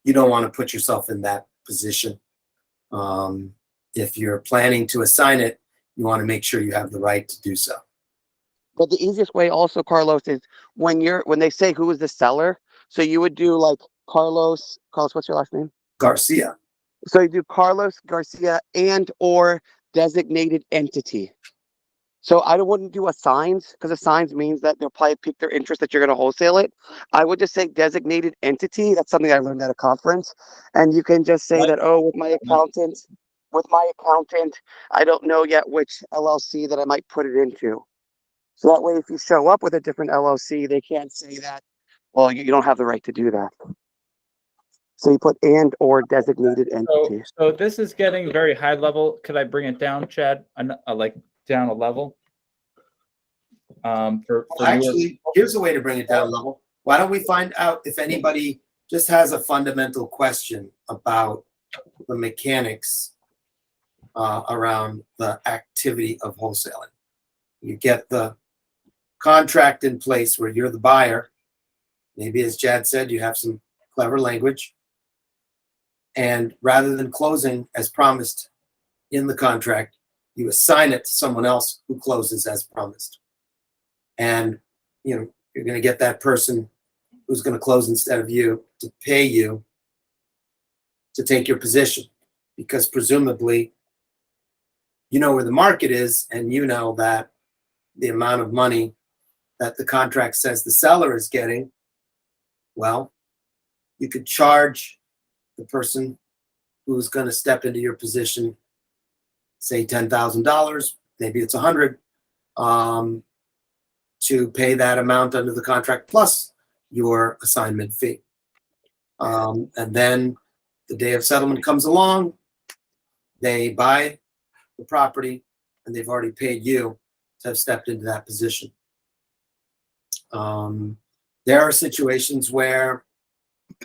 you don't want to put yourself in that position. If you're planning to assign it, you want to make sure you have the right to do so. But the easiest way also, Carlos, is when they say who is the seller. So you would do like Carlos, what's your last name? Garcia. So you do Carlos Garcia and or designated entity. So I wouldn't do assigns, because assigns means that they'll probably pique their interest that you're going to wholesale it. I would just say designated entity. That's something I learned at a conference. And you can just say that, oh, with my accountant, I don't know yet which LLC that I might put it into. So that way, if you show up with a different LLC, they can't say that, well, you don't have the right to do that. So you put and or designated entity. So this is getting very high level. Could I bring it down, Chad? Like down a level? Actually, here's a way to bring it down a level. Why don't we find out if anybody just has a fundamental question about the mechanics around the activity of wholesaling. You get the contract in place where you're the buyer. Maybe, as Chad said, you have some clever language. And rather than closing as promised in the contract, you assign it to someone else who closes as promised. And you're going to get that person who's going to close instead of you to pay you to take your position, because presumably you know where the market is, and you know that the amount of money that the contract says the seller is getting, well, you could charge the person who's going to step into your position, say $10,000, maybe it's $100, to pay that amount under the contract plus your assignment fee. And then the day of settlement comes along, they buy the property, and they've already paid you to have stepped into that position. There are situations where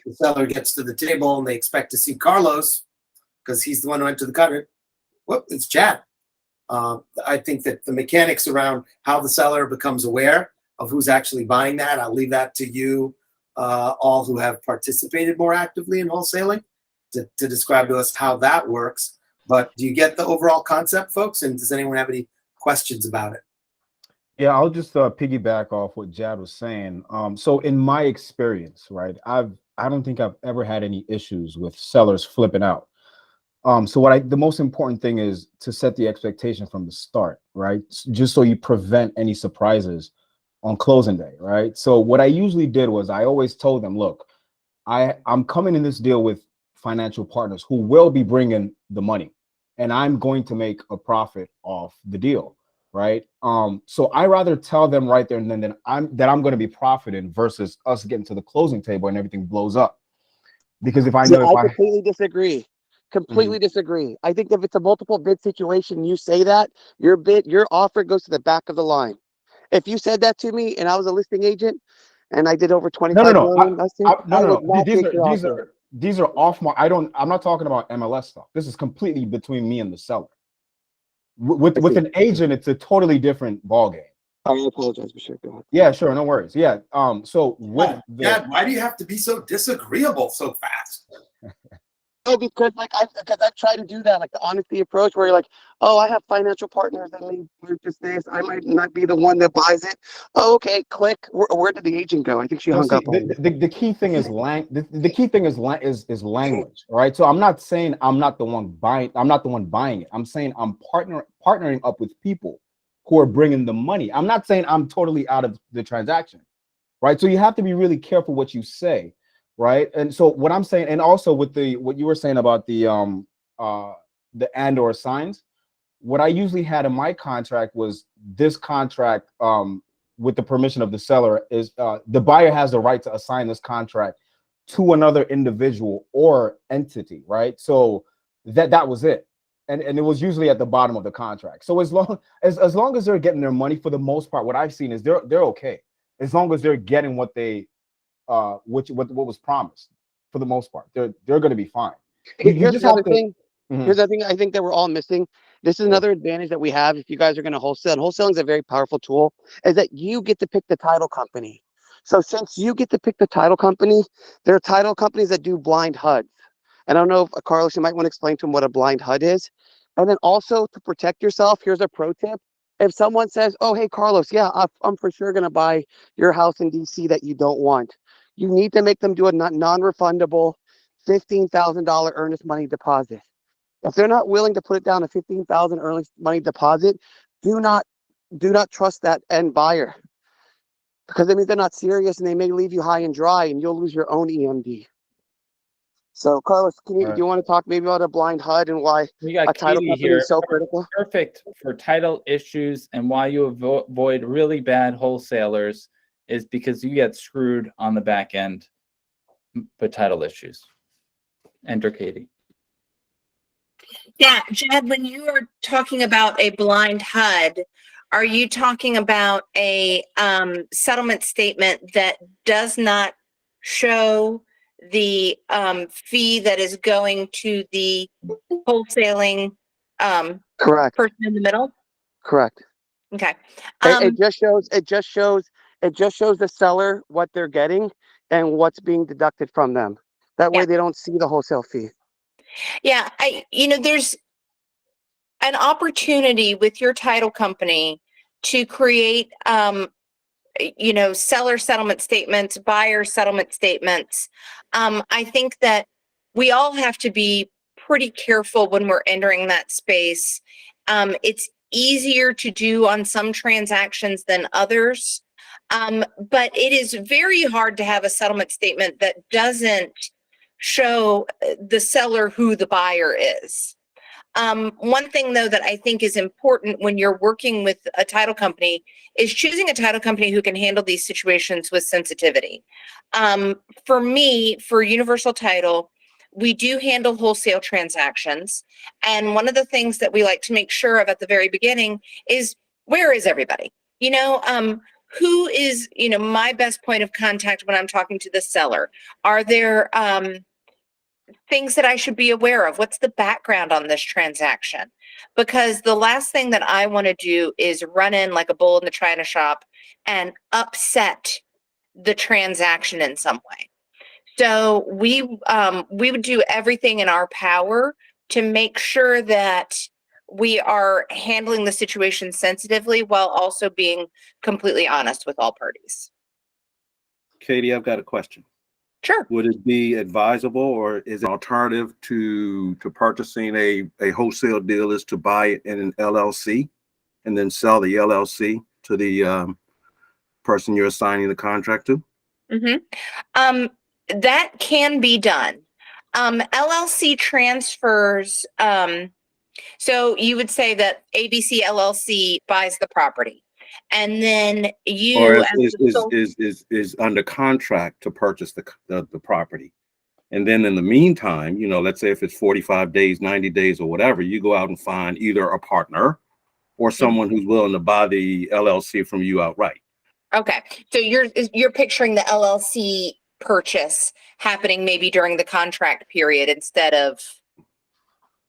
the seller gets to the table and they expect to see Carlos because he's the one who entered the contract. Whoop, it's Chad. I think that the mechanics around how the seller becomes aware of who's actually buying that, I'll leave that to you all who have participated more actively in wholesaling to describe to us how that works. But do you get the overall concept, folks? And does anyone have any questions about it? Yeah, I'll just piggyback off what Jad was saying. So in my experience, right, I don't think I've ever had any issues with sellers flipping out. So the most important thing is to set the expectation from the start, right? Just so you prevent any surprises on closing day, right? So what I usually did was I always told them, look, I'm coming in this deal with financial partners who will be bringing the money. and I'm going to make a profit off the deal, right? So I rather tell them right there and then that I'm going to be profiting versus us getting to the closing table and everything blows up. Because if I See, know if I I completely disagree. Completely disagree. I think if it's a multiple bid situation, you say that your offer goes to the back of the line. If you said that to me and I was a listing agent and I did over 25 million last year, I would not take your offer. These are I'm not talking about MLS stuff. This is completely between me and the seller. With an agent, it's a totally different ballgame. I apologize for sure. Go ahead. Yeah, sure, no worries. Yeah. So with Dad, why do you have to be so disagreeable so fast? No, because I try to do that, like the honesty approach, where you're like, oh, I have financial partners that may purchase this. I might not be the one that buys it. Oh, okay, click. Where did the agent go? I think she hung up on me. the key thing is the key thing is language, right? So I'm not saying I'm not the one buying. I'm not the one buying it. I'm saying I'm partnering up with people who are bringing the money. I'm not saying I'm totally out of the transaction, right? So you have to be really careful what you say, right? And so what I'm saying, and also with what you were saying about the and or signs, what I usually had in my contract was this contract with the permission of the seller is the buyer has the right to assign this contract to another individual or entity, right? So that was it. And it was usually at the bottom of the contract. So as long as they're getting their money, for the most part, what I've seen is they're okay. As long as they're getting what they what was promised, for the most part, they're going to be fine. Here's the other thing. Here's the thing I think that we're all missing. This is another advantage that we have if you guys are going to wholesale. And wholesaling is a very powerful tool, is that you get to pick the title company. So since you get to pick the title company, there are title companies that do blind HUDs. And I don't know if Carlos, you might want to explain to him what a blind HUD is. And then also to protect yourself, here's a pro tip. If someone says, oh, hey, Carlos, yeah, I'm for sure going to buy your house in DC that you don't want, you need to make them do a non-refundable $15,000 earnest money deposit. If they're not willing to put it down a $15,000 earnest money deposit, do not trust that end buyer, because that means they're not serious and they may leave you high and dry and you'll lose your own EMD. So, Carlos, do you want to talk maybe about a blind HUD and why We got a title Katie company here. is so critical? Perfect for title issues, and why you avoid really bad wholesalers is because you get screwed on the back end with title issues. Enter Katie. Yeah, Jed, when you are talking about a blind HUD, are you talking about a settlement statement that does not show the fee that is going to the wholesaling Correct. person in the middle? Correct. Okay. It just shows the seller what they're getting and what's being deducted from them. That way they don't see the wholesale fee. Yeah, there's an opportunity with your title company to create seller settlement statements, buyer settlement statements. I think that we all have to be pretty careful when we're entering that space. It's easier to do on some transactions than others, but it is very hard to have a settlement statement that doesn't show the seller who the buyer is. One thing, though, that I think is important when you're working with a title company is choosing a title company who can handle these situations with sensitivity. For me, for Universal Title, we do handle wholesale transactions. And one of the things that we like to make sure of at the very beginning is, where is everybody? Who is, my best point of contact when I'm talking to the seller? Are there things that I should be aware of? What's the background on this transaction? Because the last thing that I want to do is run in like a bull in the china shop and upset the transaction in some way. So we would do everything in our power to make sure that we are handling the situation sensitively while also being completely honest with all parties. Katie, I've got a question. Sure. Would it be advisable, or is it an alternative to purchasing a wholesale deal is to buy it in an LLC and then sell the LLC to the person you're assigning the contract to? That can be done. LLC transfers So you would say that ABC LLC buys the property, and then Or you, as is the sole, is under contract to purchase the property. And then in the meantime, let's say if it's 45 days, 90 days, or whatever, you go out and find either a partner or someone who's willing to buy the LLC from you outright. okay. So you're picturing the LLC purchase happening maybe during the contract period instead of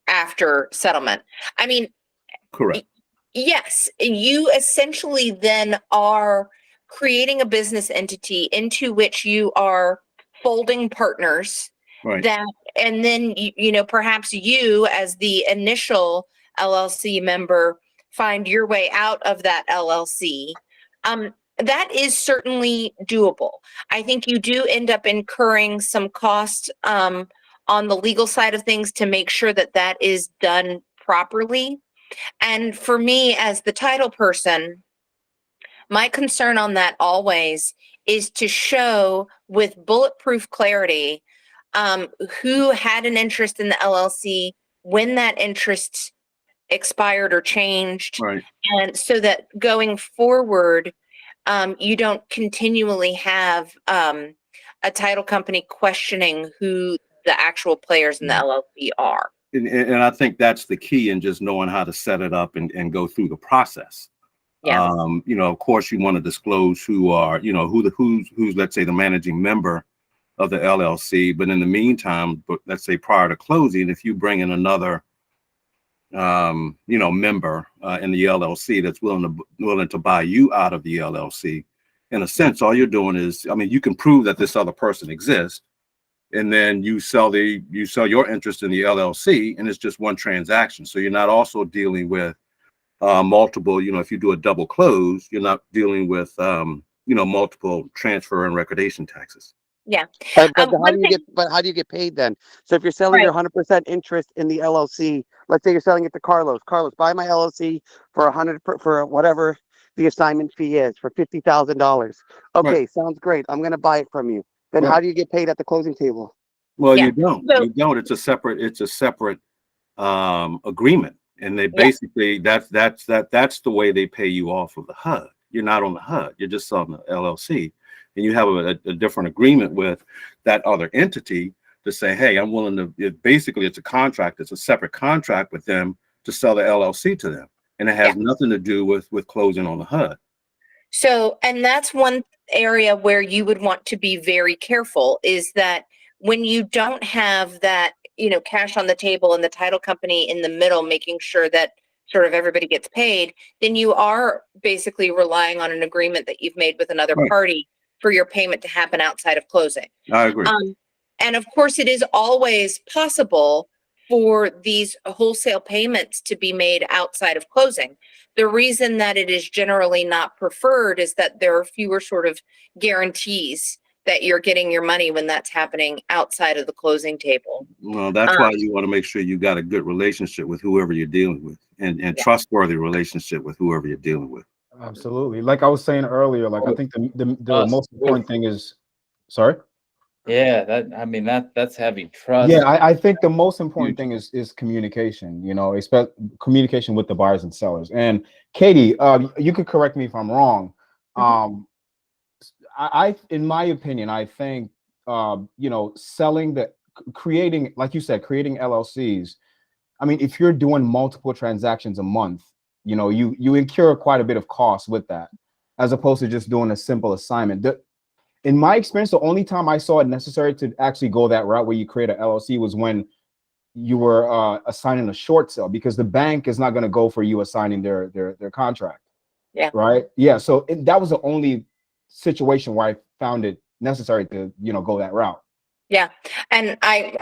after settlement. I mean, Correct. yes, you essentially then are creating a business entity into which you are folding partners Right. that, and then perhaps you as the initial LLC member find your way out of that LLC. That is certainly doable. I think you do end up incurring some cost on the legal side of things to make sure that that is done properly. And for me, as the title person, my concern on that always is to show with bulletproof clarity who had an interest in the LLC, when that interest expired or changed, Right. and so that going forward, you don't continually have a title company questioning who the actual players in the LLC are. And I think that's the key in just knowing how to set it up and go through the process. Yeah. Of course you want to disclose who are, who's let's say the managing member of the LLC, but in the meantime, let's say prior to closing, if you bring in another member in the LLC that's willing to buy you out of the LLC, in a sense, all you're doing is, you can prove that this other person exists, and then you sell your interest in the LLC, and it's just one transaction. So you're not also dealing with multiple, if you do a double close, you're not dealing with multiple transfer and recordation taxes. Yeah. But how do you get paid then? So if you're selling your Right. 100% interest in the LLC, let's say you're selling it to Carlos. Carlos, buy my LLC for for whatever the assignment fee is, for $50,000. Okay, Right. sounds great. I'm going to buy it from you. Then Right. how do you get paid at the closing table? Well, Yeah. you don't. So- You don't. It's a separate agreement, and they basically that's the way they pay you off of the HUD. You're not on the HUD. You're just on the LLC, and you have a different agreement with that other entity to say, hey, I'm willing to. Basically, it's a contract. It's a separate contract with them to sell the LLC to them, and it has nothing to do with closing on the HUD. So, and that's one area where you would want to be very careful, is that when you don't have that, cash on the table and the title company in the middle, making sure that sort of everybody gets paid, then you are basically relying on an agreement that you've made with another Right. party for your payment to happen outside of closing. I agree. And of course, it is always possible for these wholesale payments to be made outside of closing. The reason that it is generally not preferred is that there are fewer sort of guarantees that you're getting your money when that's happening outside of the closing table. Well, that's why you want to make sure you got a good relationship with whoever you're dealing with, and trustworthy relationship with whoever you're dealing with. Absolutely. Like I was saying earlier, like I think the most important thing is, sorry. Yeah, that's heavy trust. Yeah, I think the most important thing is communication, especially communication with the buyers and sellers. And Katie, you could correct me if I'm wrong. I in my opinion, I think creating, like you said, creating LLCs. If you're doing multiple transactions a month, you incur quite a bit of cost with that, as opposed to just doing a simple assignment. In my experience, the only time I saw it necessary to actually go that route where you create an LLC was when you were assigning a short sale, because the bank is not going to go for you assigning their contract. Yeah. Right. Yeah. So that was the only situation where I found it necessary to go that route. Yeah. And I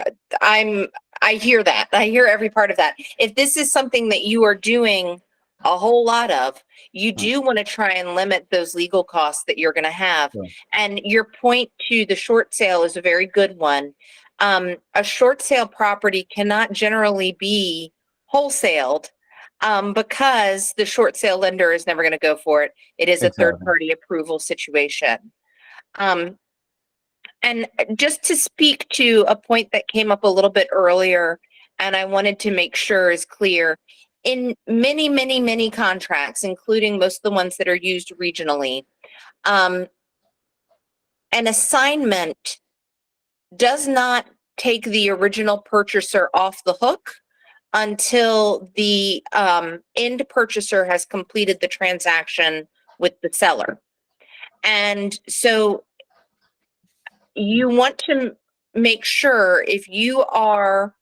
hear that. I hear every part of that. If this is something that you are doing a whole lot of, you do want to try and limit those legal costs that you're going to have. Sure. And your point to the short sale is a very good one. A short sale property cannot generally be wholesaled because the short sale lender is never going to go for it. It is a third party approval situation. And just to speak to a point that came up a little bit earlier, and I wanted to make sure is clear. In many, many, many contracts, including most of the ones that are used regionally, an assignment does not take the original purchaser off the hook until the end purchaser has completed the transaction with the seller. And so you want to make sure, if you are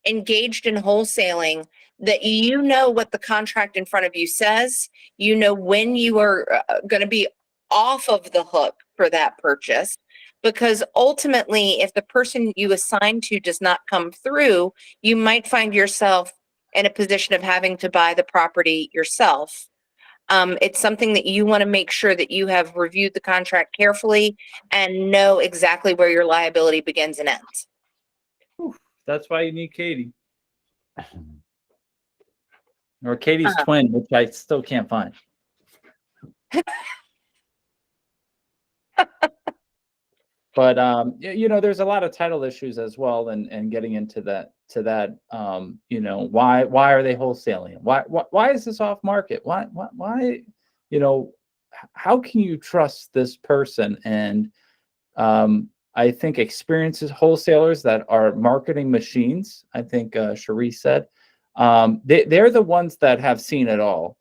engaged in wholesaling, that you know what the contract in front of you says, you know when you are going to be off of the hook for that purchase. Because ultimately, if the person you assign to does not come through, you might find yourself in a position of having to buy the property yourself. It's something that you want to make sure that you have reviewed the contract carefully and know exactly where your liability begins and ends. That's why you need Katie. Or Katie's twin, which I still can't find. But you know, there's a lot of title issues as well, and getting into that you know, why are they wholesaling? Why is this off market? Why you know, how can you trust this person? And I think experiences wholesalers that are marketing machines, I think Cherie said, they're the ones that have seen it all.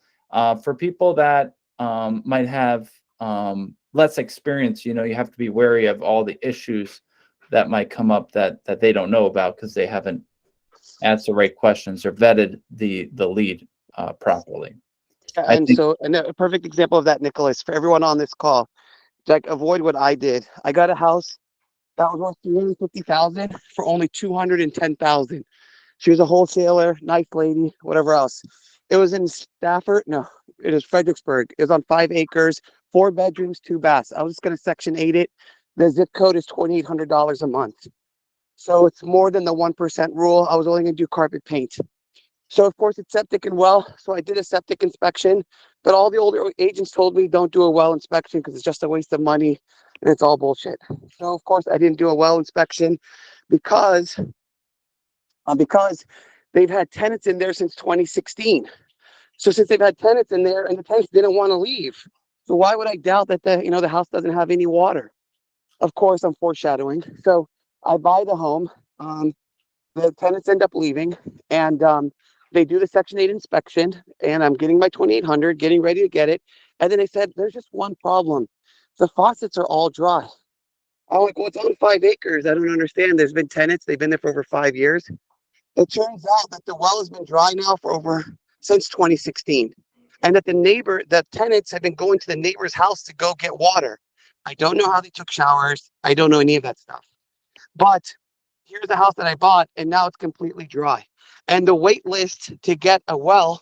For people that might have less experience, you know, you have to be wary of all the issues that might come up that they don't know about because they haven't asked the right questions or vetted the lead properly. And so, and a perfect example of that, Nicholas, for everyone on this call, like, avoid what I did. I got a house that was worth $350,000 for only $210,000. She was a wholesaler, nice lady, whatever else. It was in Stafford. No, it is Fredericksburg. It was on 5 acres, 4 bedrooms, 2 baths. I was just going to Section 8 it. The zip code is $2,800 a month. So it's more than the 1% rule. I was only going to do carpet paint. So of course it's septic and well. So I did a septic inspection, but all the older agents told me don't do a well inspection because it's just a waste of money and it's all bullshit. So of course I didn't do a well inspection because they've had tenants in there since 2016. So since they've had tenants in there and the tenants didn't want to leave, so why would I doubt that the house doesn't have any water? Of course, I'm foreshadowing. So I buy the home. The tenants end up leaving, and they do the Section 8 inspection, and I'm getting my 2,800, getting ready to get it. And then they said, there's just one problem. The faucets are all dry. I'm like, well, it's on 5 acres. I don't understand. There's been tenants. They've been there for over 5 years. It turns out that the well has been dry now since 2016. And that the tenants have been going to the neighbor's house to go get water. I don't know how they took showers. I don't know any of that stuff. But here's the house that I bought, and now it's completely dry. And the wait list to get a well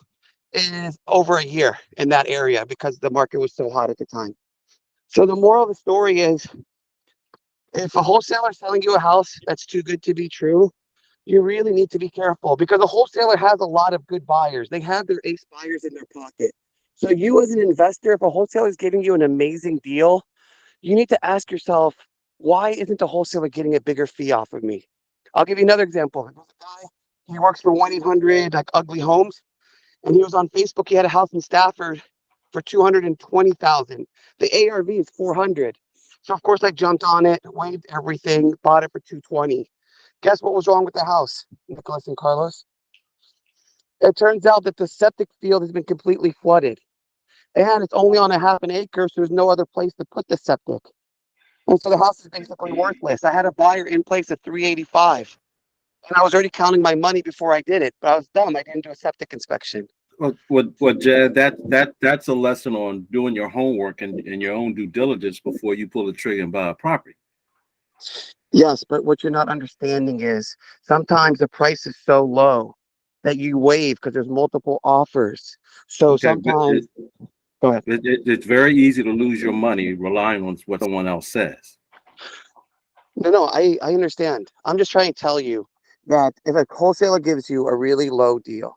is over a year in that area because the market was so hot at the time. So the moral of the story is, if a wholesaler is selling you a house that's too good to be true, you really need to be careful, because a wholesaler has a lot of good buyers. They have their ace buyers in their pocket. So you as an investor, if a wholesaler is giving you an amazing deal, you need to ask yourself, why isn't the wholesaler getting a bigger fee off of me? I'll give you another example. There's a guy, he works for 1-800 like Ugly Homes, and he was on Facebook. He had a house in Stafford for $220,000. The ARV is 400. So of course I jumped on it, waived everything, bought it for 220. Guess what was wrong with the house, Nicholas and Carlos? It turns out that the septic field has been completely flooded, and it's only on a half an acre, so there's no other place to put the septic. And so the house is basically worthless. I had a buyer in place at 385, and I was already counting my money before I did it, but I was dumb. I didn't do a septic inspection. Well, Jed, that's a lesson on doing your homework and your own due diligence before you pull the trigger and buy a property. Yes, but what you're not understanding is sometimes the price is so low that you waive because there's multiple offers. So Okay, sometimes, go ahead. It's very easy to lose your money relying on what someone else says. No, I understand. I'm just trying to tell you that if a wholesaler gives you a really low deal,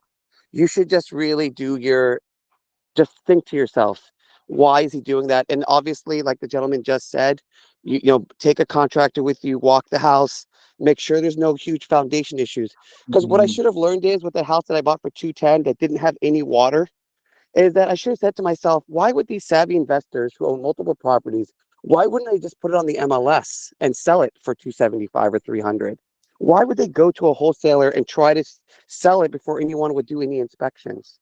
you should just really just think to yourself, why is he doing that? And obviously, like the gentleman just said, you know, take a contractor with you, walk the house, make sure there's no huge foundation issues. Because what I Mhm. should have learned is with the house that I bought for 210 that didn't have any water, is that I should have said to myself, why would these savvy investors who own multiple properties, why wouldn't they just put it on the MLS and sell it for 275 or 300? Why would they go to a wholesaler and try to sell it before anyone would do any inspections?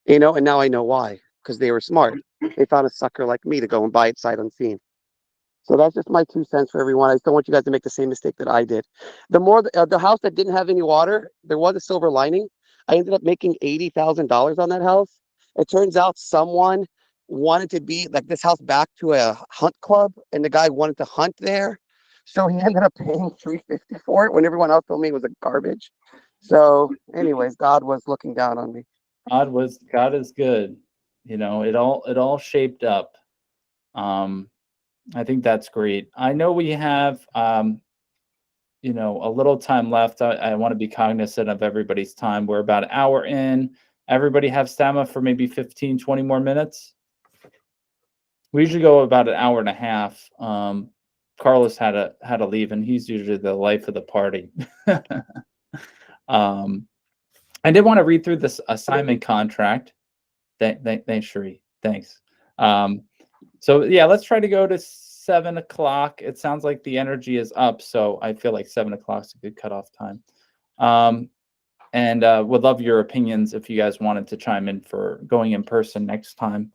You know, and now I know why, because they were smart. They found a sucker like me to go and buy it sight unseen. So that's just my 2 cents for everyone. I just don't want you guys to make the same mistake that I did. The house that didn't have any water, there was a silver lining. I ended up making $80,000 on that house. It turns out someone wanted to be like this house back to a hunt club, and the guy wanted to hunt there. So he ended up paying $350 for it when everyone else told me it was a garbage. So, anyways, God was looking down on me. God is good. You know, it all shaped up. I think that's great. I know we have you know, a little time left. I want to be cognizant of everybody's time. We're about an hour in. Everybody have stamina for maybe 15, 20 more minutes. We usually go about an hour and a half. Carlos had to leave, and he's usually the life of the party. I did want to read through this assignment contract. Thanks, Sheree. Thanks. So yeah, let's try to go to 7 o'clock. It sounds like the energy is up, so I feel like 7 o'clock is a good cutoff time. And would love your opinions if you guys wanted to chime in for going in person next time.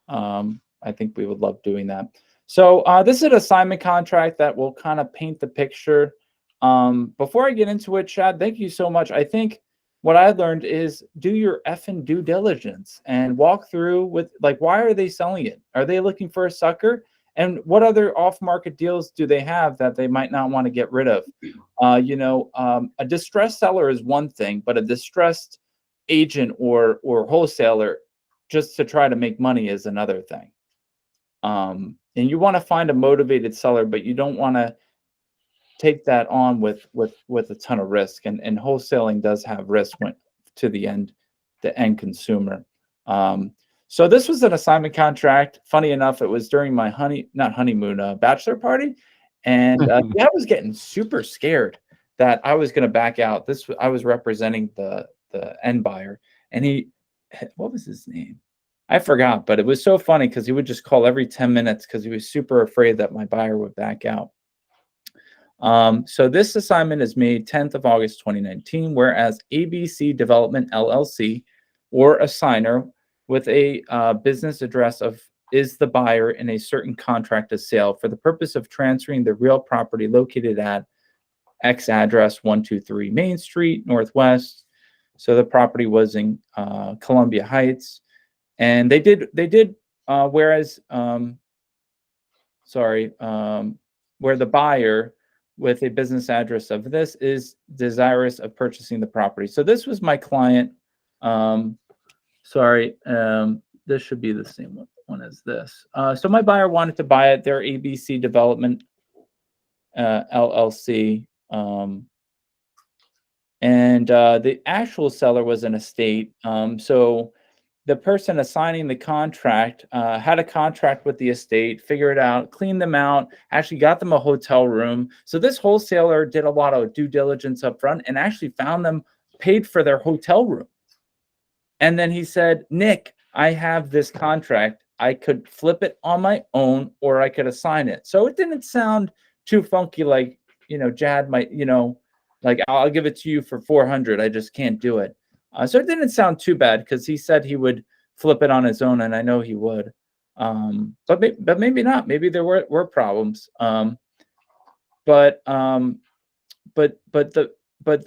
I think we would love doing that. So this is an assignment contract that will kind of paint the picture. Before I get into it, Chad, thank you so much. I think what I learned is do your effing due diligence and walk through with, like, why are they selling it? Are they looking for a sucker? And what other off-market deals do they have that they might not want to get rid of? You know, a distressed seller is one thing, but a distressed agent or wholesaler just to try to make money is another thing. And you want to find a motivated seller, but you don't want to take that on with a ton of risk. And wholesaling does have risk to the end consumer. So this was an assignment contract. Funny enough, it was during my bachelor party, and I was getting super scared that I was going to back out. I was representing the end buyer, and what was his name? I forgot, but it was so funny because he would just call every 10 minutes because he was super afraid that my buyer would back out. So this assignment is made 10th of August 2019, whereas ABC Development LLC or a signer with a business address is the buyer in a certain contract of sale for the purpose of transferring the real property located at X address 123 Main Street Northwest. So the property was in Columbia Heights, and they did whereas where the buyer with a business address of this is desirous of purchasing the property. So this was my client. This should be the same one as this. So my buyer wanted to buy it. They're ABC Development LLC. And the actual seller was an estate. So the person assigning the contract had a contract with the estate, figured it out, cleaned them out, actually got them a hotel room. So this wholesaler did a lot of due diligence up front and actually found them paid for their hotel room. And then he said, Nick, I have this contract. I could flip it on my own or I could assign it. So it didn't sound too funky like, you know, Jad might, you know, like I'll give it to you for 400. I just can't do it. So it didn't sound too bad because he said he would flip it on his own, and I know he would. But maybe not. Maybe there were problems. But the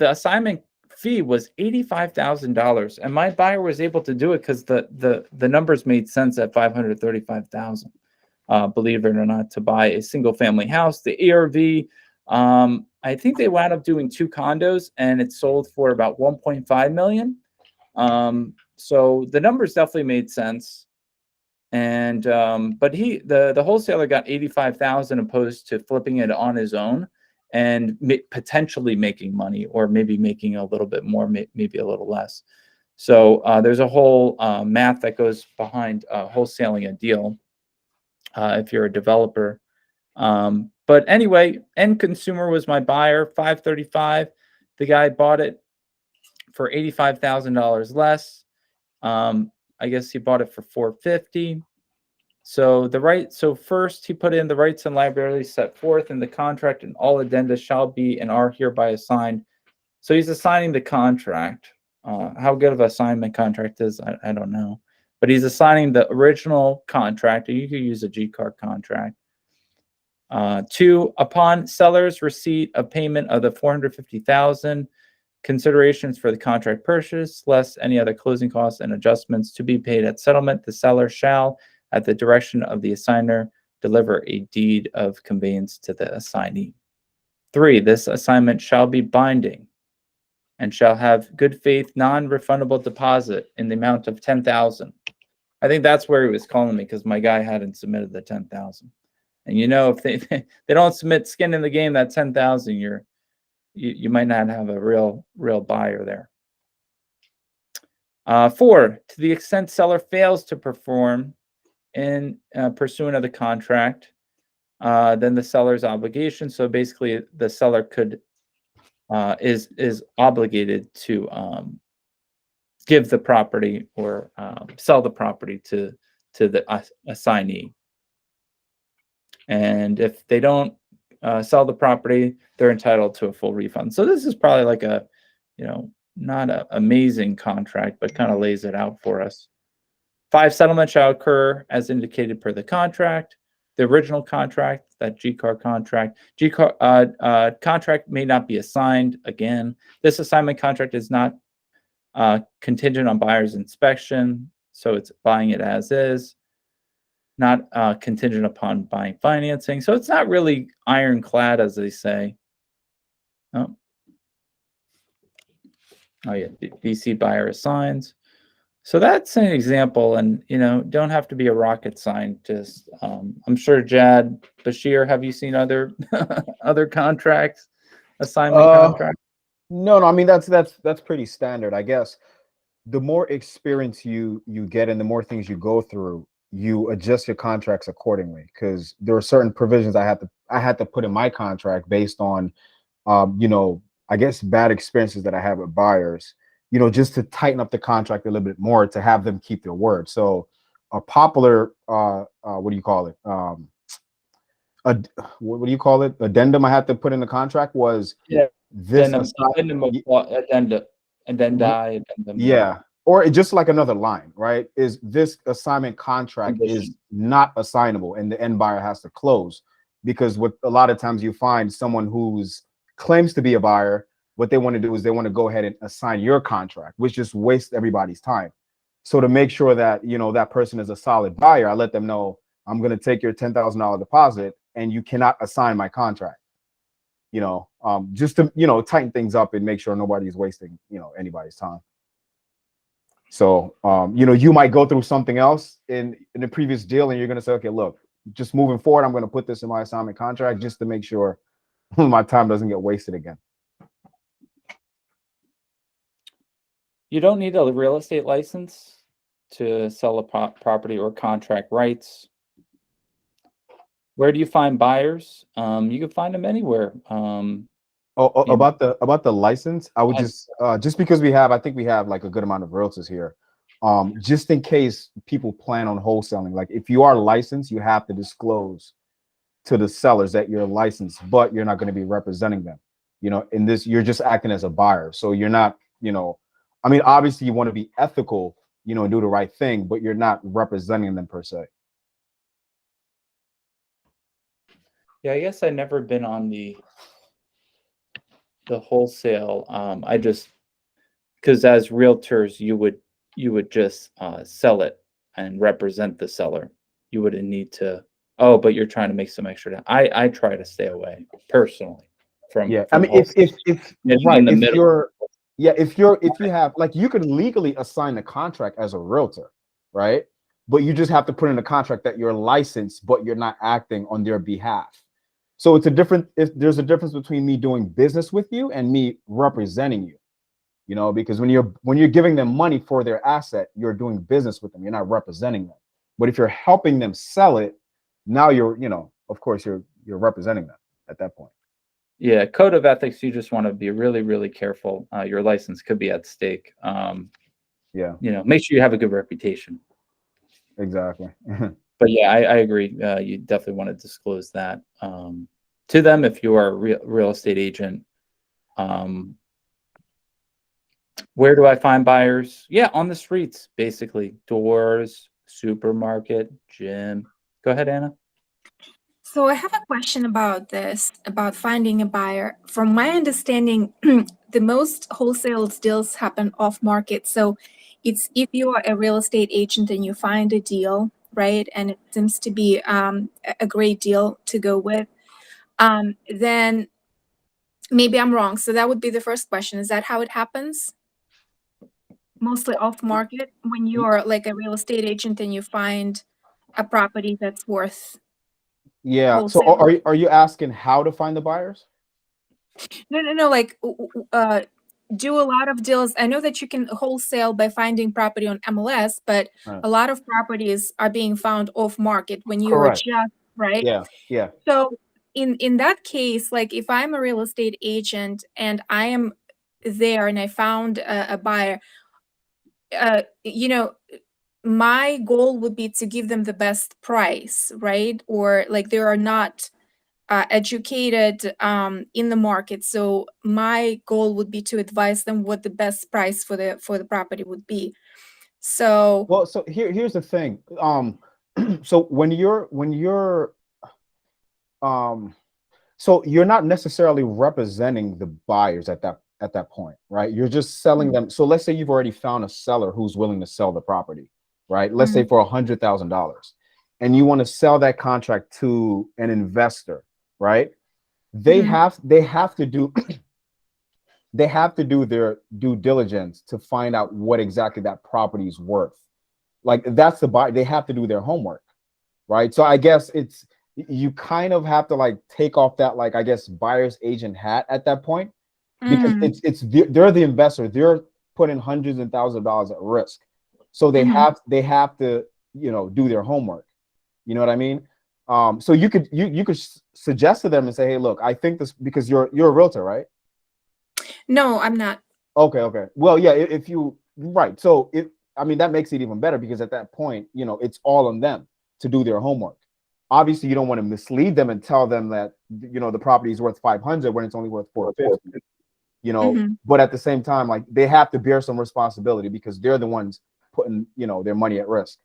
assignment fee was $85,000, and my buyer was able to do it because the numbers made sense at $535,000. Believe it or not, to buy a single family house, the ARV. I think they wound up doing 2 condos, and it sold for about 1.5 million. So the numbers definitely made sense. And but the wholesaler got 85,000 opposed to flipping it on his own and potentially making money, or maybe making a little bit more, maybe a little less. So there's a whole math that goes behind wholesaling a deal if you're a developer. But anyway, end consumer was my buyer, 535. The guy bought it for $85,000 less. I guess he bought it for 450. So first he put in the rights and liabilities set forth in the contract, and all addenda shall be and are hereby assigned. So he's assigning the contract. How good of an assignment contract is, I don't know. But he's assigning the original contract, or you could use a G-card contract. 2, upon seller's receipt of payment of the $450,000, considerations for the contract purchase, less any other closing costs and adjustments to be paid at settlement, the seller shall, at the direction of the assigner, deliver a deed of conveyance to the assignee. 3, this assignment shall be binding and shall have good faith, non-refundable deposit in the amount of $10,000. I think that's where he was calling me, because my guy hadn't submitted the $10,000. And if they don't submit skin in the game, that $10,000, you might not have a real buyer there. 4, to the extent seller fails to perform in pursuant of the contract, then the seller's obligation. So basically, the seller could is obligated to give the property or sell the property to the assignee. And if they don't sell the property, they're entitled to a full refund. So this is probably like a, not an amazing contract, but kind of lays it out for us. 5, settlement shall occur as indicated per the contract. The original contract, that G-card contract. Contract may not be assigned. Again, this assignment contract is not contingent on buyer's inspection, so it's buying it as is. Not contingent upon buying financing. So it's not really ironclad, as they say. Oh yeah, BC buyer assigns. So that's an example, and don't have to be a rocket scientist. I'm sure Jad, Bashir, have you seen other other contracts, assignment contracts? No, I mean that's pretty standard, I guess. The more experience you get and the more things you go through, you adjust your contracts accordingly, because there are certain provisions I had to put in my contract based on I guess bad experiences that I have with buyers, just to tighten up the contract a little bit more to have them keep their word. So a popular what do you call it? What do you call it? Addendum I had to put in the contract was Addendum. Yeah. Or just like another line, right? Is this assignment contract is not assignable and the end buyer has to close, because what a lot of times you find someone who's claims to be a buyer, what they want to do is they want to go ahead and assign your contract, which just wastes everybody's time. So to make sure that, that person is a solid buyer, I let them know I'm going to take your $10,000 deposit and you cannot assign my contract, just to, tighten things up and make sure nobody's wasting, anybody's time. So, you might go through something else in the previous deal and you're going to say, okay, look, just moving forward, I'm going to put this in my assignment contract just to make sure my time doesn't get wasted again. You don't need a real estate license to sell a property or contract rights. Where do you find buyers? You can find them anywhere. About the license, I would just because I think we have like a good amount of realtors here, just in case people plan on wholesaling. Like if you are licensed, you have to disclose to the sellers that you're licensed, but you're not going to be representing them. In this, you're just acting as a buyer. So you're not, I mean, obviously you want to be ethical, and do the right thing, but you're not representing them per se. Yeah, I guess I've never been on the wholesale. I just, because as realtors, you would just sell it and represent the seller. You wouldn't need to. Oh, but you're trying to make some extra. I try to stay away personally from. Yeah, from I mean, if you have, like, you can legally assign the contract as a realtor, right? But you just have to put in the contract that you're licensed, but you're not acting on their behalf. So it's there's a difference between me doing business with you and me representing you, because when you're giving them money for their asset, you're doing business with them. You're not representing them. But if you're helping them sell it, now you're, of course you're you're representing them at that point. Yeah, code of ethics, you just want to be really, really careful. Your license could be at stake. Yeah, Make sure you have a good reputation. exactly. But yeah, I agree. You definitely want to disclose that to them if you are a real estate agent. Where do I find buyers? Yeah, on the streets, basically. Doors, supermarket, gym. Go ahead, Anna. So I have a question about this, about finding a buyer. From my understanding, the most wholesale deals happen off market. So it's if you are a real estate agent and you find a deal, right, and it seems to be a great deal to go with, then maybe I'm wrong. So that would be the first question. Is that how it happens? Mostly off market when you are like a real estate agent and you find a property that's worth Yeah. So wholesale. are you asking how to find the buyers? No. Like, do a lot of deals. I know that you can wholesale by finding property on MLS, but Right. a lot of properties are being found off market when you are Correct. just right. Yeah. So in that case, like if I'm a real estate agent and I am there and I found a buyer, my goal would be to give them the best price, right? Or like they are not educated in the market, so my goal would be to advise them what the best price for the property would be. So Well, so here's the thing. So when you're so you're not necessarily representing the buyers at that point, right? You're just selling them. So let's say you've already found a seller who's willing to sell the property, right? Let's say for $100,000, and you want to sell that contract to an investor, right? They have to do they have to do their due diligence to find out what exactly that property is worth. Like that's the buy. They have to do their homework, right? So I guess you kind of have to like take off that, like, I guess, buyer's agent hat at that point, because they're the investor. They're putting hundreds and thousands of dollars at risk, so they have to do their homework. You know what I mean? So you could suggest to them and say, hey, look, I think this, because you're a realtor, right? no, I'm not. Okay. Well, yeah, if you right. So that makes it even better, because at that point, it's all on them to do their homework. Obviously, you don't want to mislead them and tell them that the property is worth 500 when it's only worth 450. But at the same time, like, they have to bear some responsibility because they're the ones putting their money at risk.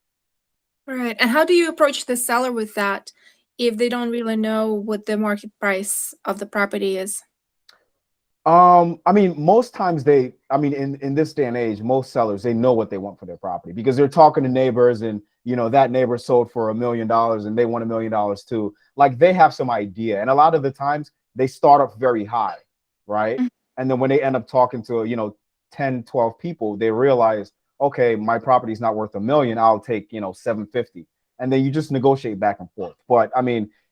Right. And how do you approach the seller with that if they don't really know what the market price of the property is? Most times in this day and age, most sellers, they know what they want for their property because they're talking to neighbors, and that neighbor sold for $1 million and they want $1 million too. Like, they have some idea, and a lot of the times they start up very high, right? And then when they end up talking to 10, 12 people, they realize, okay, my property is not worth $1 million. I'll take 750, and then you just negotiate back and forth. But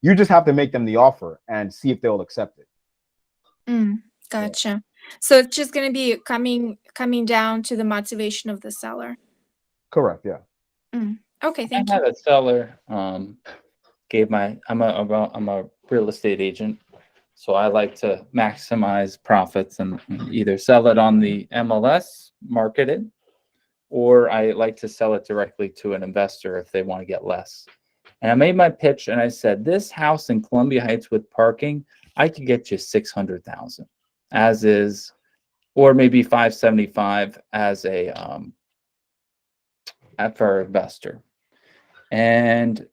you just have to make them the offer and see if they'll accept it. Gotcha. So it's just going to be coming down to the motivation of the seller. Correct. Yeah. Okay. Thank I you. had a seller I'm a real estate agent, so I like to maximize profits and either sell it on the MLS, market it, or I like to sell it directly to an investor if they want to get less. And I made my pitch and I said, this house in Columbia Heights with parking, I could get you 600,000 as is, or maybe 575 as a for investor. And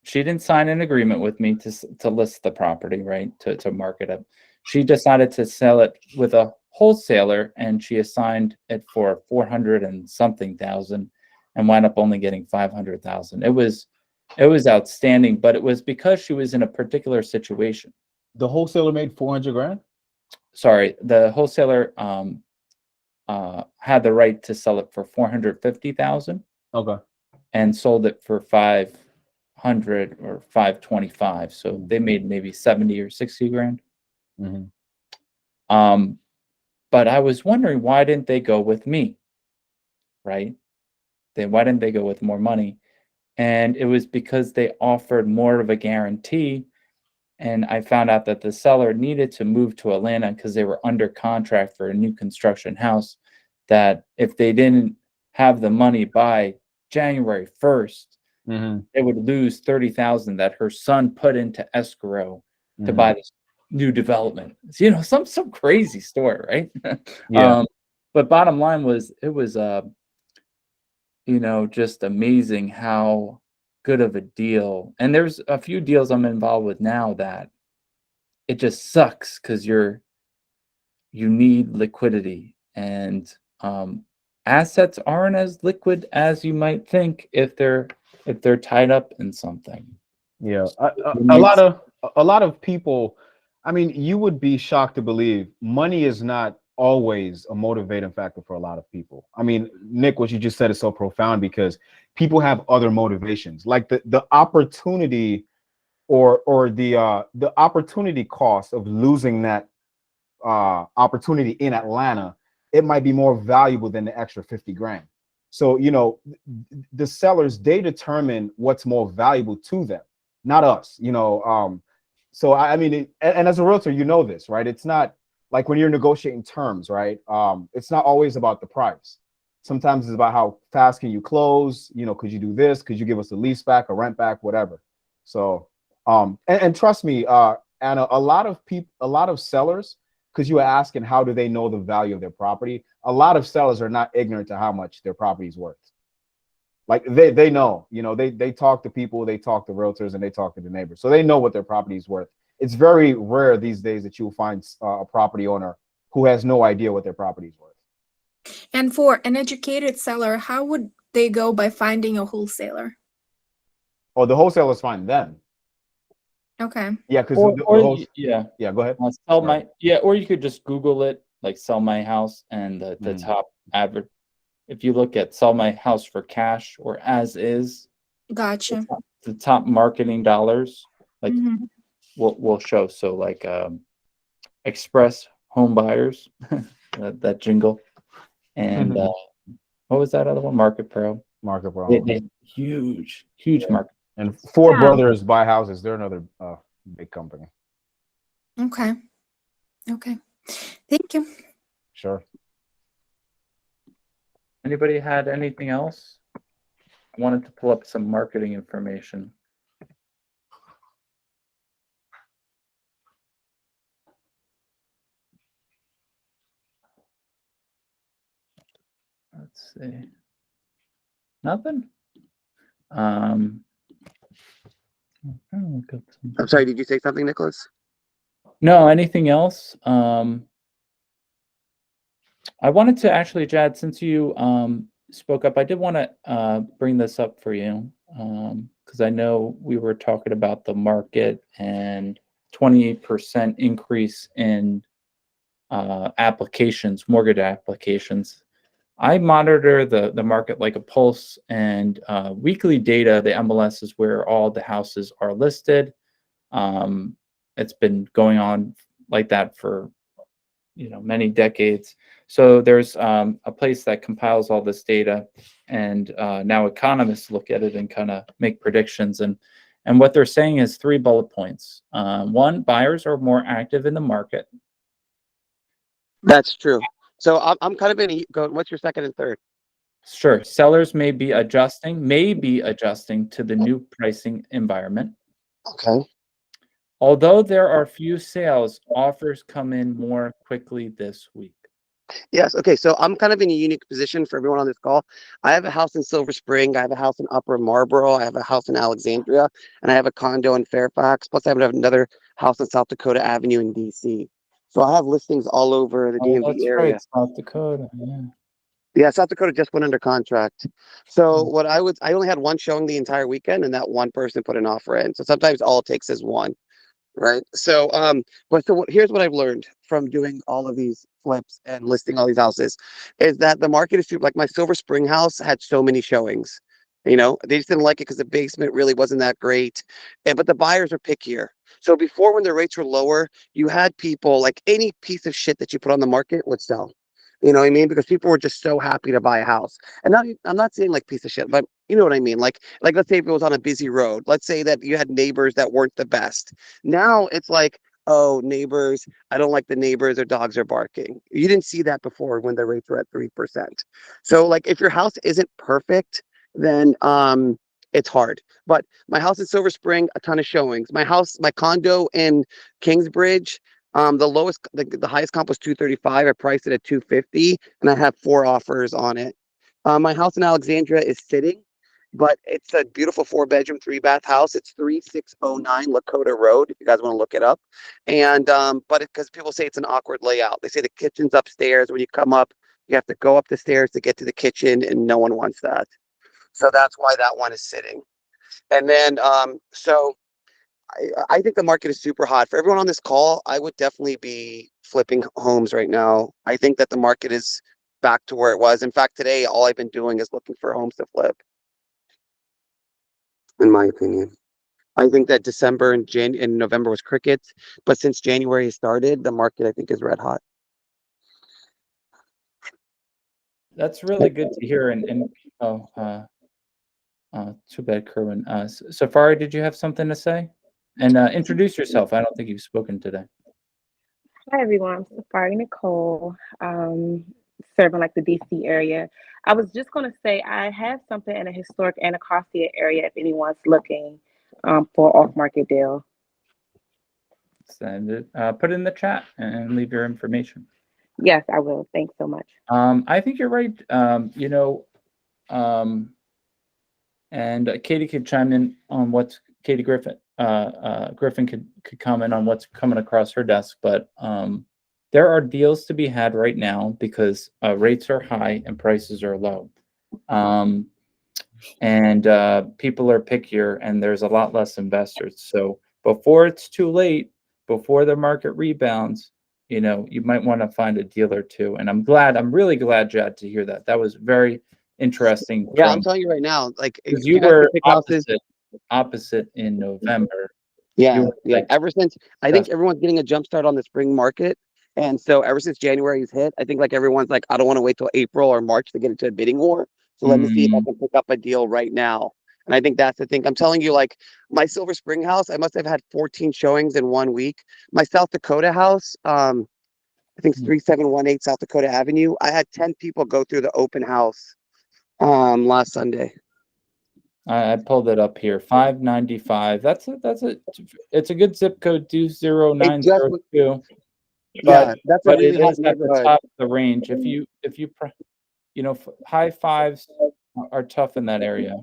she didn't sign an agreement with me to list the property, right? To market it. She decided to sell it with a wholesaler, and she assigned it for 400 and something thousand and wound up only getting 500,000. It was outstanding, but it was because she was in a particular situation. The wholesaler made 400 grand? Sorry, the wholesaler had the right to sell it for 450,000. Okay. And sold it for 500 or 525. So they made maybe 70 or 60 grand. But I was wondering, why didn't they go with me? Right? Why didn't they go with more money? And it was because they offered more of a guarantee. and I found out that the seller needed to move to Atlanta because they were under contract for a new construction house, that if they didn't have the money by January 1st, they would lose 30,000 that her son put into escrow to buy this new development. You know, some crazy story, right? Yeah. But bottom line was, it was you know, just amazing how good of a deal. And there's a few deals I'm involved with now that it just sucks because you need liquidity, and assets aren't as liquid as you might think if they're tied up in something. Yeah, a lot of people. I mean, you would be shocked to believe money is not always a motivating factor for a lot of people. I mean, Nick, what you just said is so profound because people have other motivations, like the opportunity or the opportunity cost of losing that opportunity in Atlanta. It might be more valuable than the extra 50 grand. So, you know, the sellers, they determine what's more valuable to them, not us, you know. So I mean, and as a realtor, you know this, right? It's not like when you're negotiating terms, right? It's not always about the price. Sometimes it's about how fast can you close, you know, could you do this? Could you give us a lease back, a rent back, whatever. So, and trust me, Anna, a lot of sellers, because you were asking how do they know the value of their property, a lot of sellers are not ignorant to how much their property is worth. Like they know, you know, they talk to people, they talk to realtors, and they talk to the neighbors, so they know what their property is worth. It's very rare these days that you'll find a property owner who has no idea what their property is worth. And for an educated seller, how would they go by finding a wholesaler? Oh, the wholesalers find them. Okay. Yeah, because yeah, go ahead. Or you could just Google it, like sell my house, and the top advert. If you look at sell my house for cash or as is, Gotcha. the top marketing dollars, like Mhm. will show. So like Express Home Buyers, that jingle, and what was that other one? Market Pro. Market Pro. Huge Yeah. market. And Four Brothers Buy Houses. They're another big company. Okay. Okay. Thank you. Sure. Anybody had anything else? I wanted to pull up some marketing information. Let's see. Nothing? I'm sorry, did you say something, Nicholas? No, anything else? I wanted to actually, Jad, since you spoke up, I did want to bring this up for you because I know we were talking about the market and 28% increase in applications, mortgage applications. I monitor the market like a pulse, and weekly data, the MLS is where all the houses are listed. It's been going on like that for many decades. So there's a place that compiles all this data, and now economists look at it and kind of make predictions. And what they're saying is 3 bullet points. One, buyers are more active in the market. That's true. So I'm kind of in going. What's your second and third? Sure. Sellers may be adjusting to the new pricing environment. Okay. Although there are few sales, offers come in more quickly this week. Yes. Okay. So I'm kind of in a unique position for everyone on this call. I have a house in Silver Spring. I have a house in Upper Marlboro. I have a house in Alexandria, and I have a condo in Fairfax. Plus, I have another house in South Dakota Avenue in DC. So I have listings all over the DMV that's area. right, South Dakota. Yeah. Yeah, South Dakota just went under contract. So I only had one showing the entire weekend, and that one person put an offer in. So sometimes all it takes is one. Right. So, here's what I've learned from doing all of these flips and listing all these houses is that the market is like my Silver Spring house had so many showings. You know, they just didn't like it because the basement really wasn't that great. But the buyers are pickier. So before, when the rates were lower, you had people like any piece of shit that you put on the market would sell. You know what I mean? Because people were just so happy to buy a house. And now I'm not saying like piece of shit, but You know what I mean? Like let's say if it was on a busy road, let's say that you had neighbors that weren't the best. Now it's like, oh, neighbors, I don't like the neighbors, their dogs are barking. You didn't see that before when the rates were at 3%. So like if your house isn't perfect, then it's hard. But my house in Silver Spring, a ton of showings. My condo in Kingsbridge, the highest comp was 235. I priced it at 250, and I have 4 offers on it. My house in Alexandria is sitting, but it's a beautiful 4-bedroom, 3-bath house. It's 3609 Lakota Road, if you guys want to look it up. And but because people say it's an awkward layout. They say the kitchen's upstairs. When you come up, you have to go up the stairs to get to the kitchen, and no one wants that. So that's why that one is sitting. And then I think the market is super hot. For everyone on this call, I would definitely be flipping homes right now. I think that the market is back to where it was. In fact, today, all I've been doing is looking for homes to flip, in my opinion. I think that December and November was crickets, but since January started, the market, I think, is red hot. That's really good to hear. Too bad, Kerwin. Safari, did you have something to say? And introduce yourself. I don't think you've spoken today. Hi everyone, I'm Safari Nicole, serving like the DC area. I was just going to say I have something in a historic Anacostia area if anyone's looking for an off-market deal. Send it. Put it in the chat and leave your information. Yes, I will. Thanks so much. I think you're right. And Katie could chime in on what's Katie Griffin. Griffin could comment on what's coming across her desk, but there are deals to be had right now because rates are high and prices are low, and people are pickier, and there's a lot less investors. So before it's too late, before the market rebounds, you might want to find a deal or two. And I'm really glad, Jad, to hear that. That was very interesting. Yeah, I'm telling you right now, like because if you guys were could pick houses, opposite in November. yeah. Like, Ever since I think everyone's getting a jump start on the spring market. And so ever since January's hit, I think like everyone's like, I don't want to wait till April or March to get into a bidding war. So let me see if I can pick up a deal right now. And I think that's the thing. I'm telling you, like my Silver Spring house, I must have had 14 showings in 1 week. My South Dakota house, I think it's 3718 South Dakota Avenue. I had 10 people go through the open house last Sunday. I pulled it up here. 595. It's a good zip code, 20902. Yeah, that's a But really it hot is at the neighborhood. top of the range. If you high fives are tough in that area.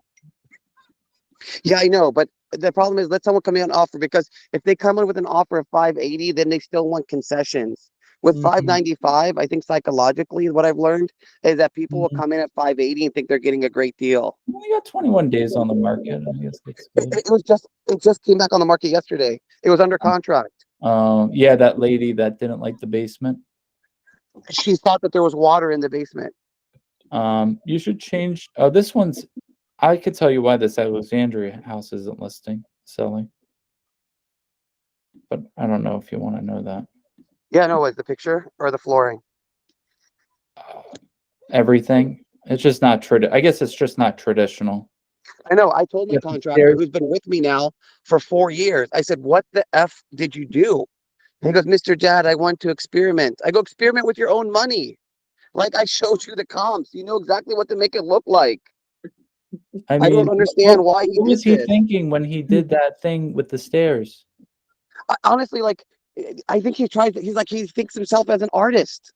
Yeah, I know, but the problem is let someone come in and offer, because if they come in with an offer of 580, then they still want concessions. With 595, I think psychologically what I've learned is that people will come in at 580 and think they're getting a great deal. We got 21 days on the market. I guess that's good. It just came back on the market yesterday. It was under contract. Yeah, that lady that didn't like the basement. She thought that there was water in the basement. You should change. This one's. I could tell you why this Alexandria house isn't selling. But I don't know if you want to know that. Yeah, no, was the picture or the flooring? Everything. It's just not I guess it's just not traditional. I know. I told my contractor, who's been with me now for 4 years, I said, what the F did you do? And he goes, Mr. Jad, I want to experiment. I go, experiment with your own money. Like I showed you the comps. You know exactly what to make it look like. I mean, don't understand why he what was did he this. thinking when he did that thing with the stairs? Honestly, like, I think he thinks himself as an artist.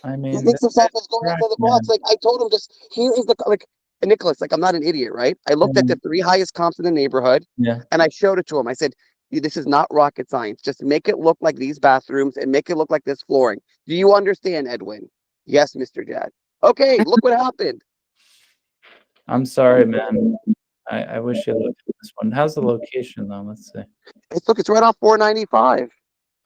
I mean, he thinks himself as going outside the box. Like I told him, just here is Nicholas, like I'm not an idiot, right? I looked at the 3 highest comps in the neighborhood, and I showed it to him. I said, this is not rocket science. Just make it look like these bathrooms and make it look like this flooring. Do you understand, Edwin? Yes, Mr. Jad. Okay, look what happened. I'm sorry, man. I wish you looked at this one. How's the location though? Let's see. It's right off 495.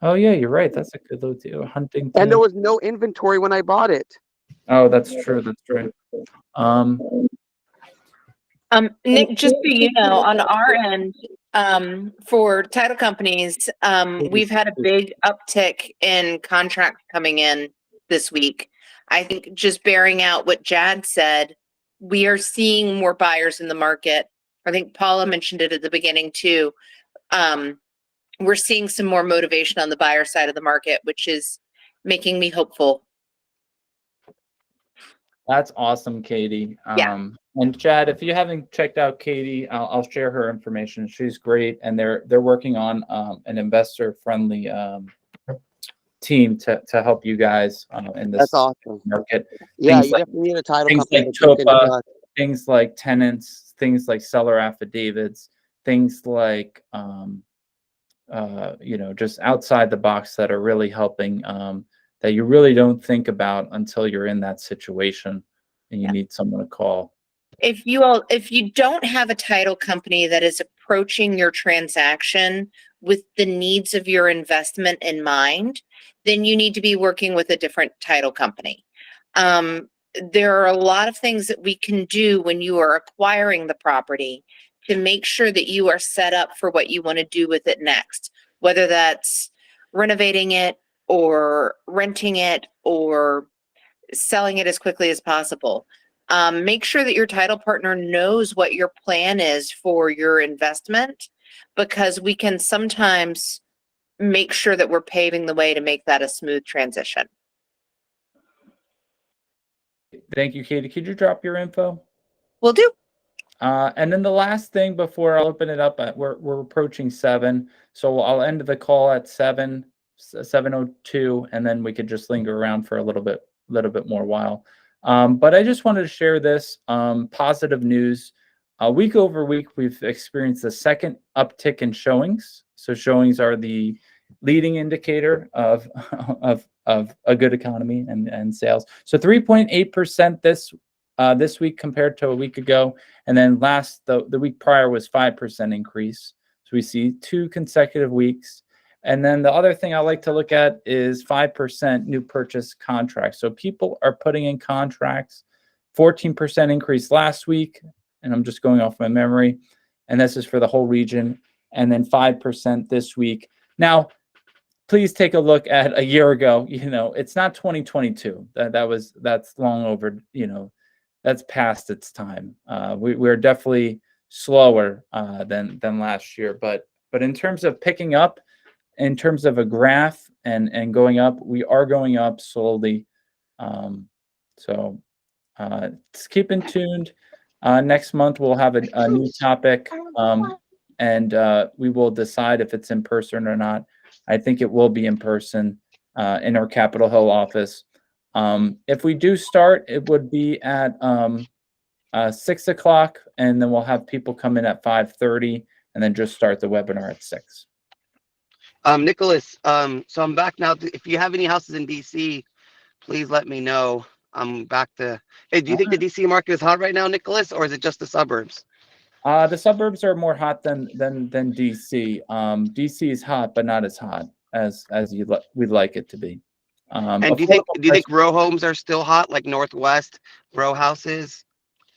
Oh yeah, you're right. That's a good location. Huntington. And there was no inventory when I bought it. Oh, that's true. That's right. Nick, just so you know, on our end, for title companies, we've had a big uptick in contracts coming in this week. I think just bearing out what Jad said, we are seeing more buyers in the market. I think Paula mentioned it at the beginning too. We're seeing some more motivation on the buyer side of the market, which is making me hopeful. That's awesome, Katie. Yeah. And Chad, if you haven't checked out Katie, I'll share her information. She's great, and they're working on an investor-friendly team to help you guys in this That's awesome. market. Yeah, Things you like definitely need a title things company like that you can TOPA, things like tenants, things like seller affidavits, things like just outside the box that are really helping, that you really don't think about until you're in that situation and you need someone to call. If you don't have a title company that is approaching your transaction with the needs of your investment in mind, then you need to be working with a different title company. There are a lot of things that we can do when you are acquiring the property to make sure that you are set up for what you want to do with it next, whether that's renovating it or renting it or selling it as quickly as possible. Make sure that your title partner knows what your plan is for your investment, because we can sometimes make sure that we're paving the way to make that a smooth transition. Thank you, Katie. Could you drop your info? Will do. And then the last thing before I'll open it up, we're approaching 7, so I'll end the call at 7:02, and then we could just linger around for a little bit more while. But I just wanted to share this positive news. Week over week, we've experienced a second uptick in showings. So showings are the leading indicator of a good economy and sales. So 3.8% this week compared to a week ago, and then the week prior was 5% increase. So we see 2 consecutive weeks. And then the other thing I like to look at is 5% new purchase contracts. So people are putting in contracts, 14% increase last week, and I'm just going off my memory, and this is for the whole region, and then 5% this week. Now, please take a look at a year ago. It's not 2022. That's long over. That's past its time. We're definitely slower than last year, but in terms of picking up, in terms of a graph and going up, we are going up slowly. So just keep in tuned. Next month we'll have a new topic, and we will decide if it's in person or not. I think it will be in person in our Capitol Hill office. If we do start, it would be at 6 o'clock, and then we'll have people come in at 5:30, and then just start the webinar at 6. Nicholas, so I'm back now. If you have any houses in DC, please let me know. I'm back to. Hey, do you think the DC market is hot right now, Nicholas, or is it just the suburbs? The suburbs are more hot than DC. DC is hot, but not as hot as we'd like it to be. And do you think row homes are still hot, like Northwest row houses?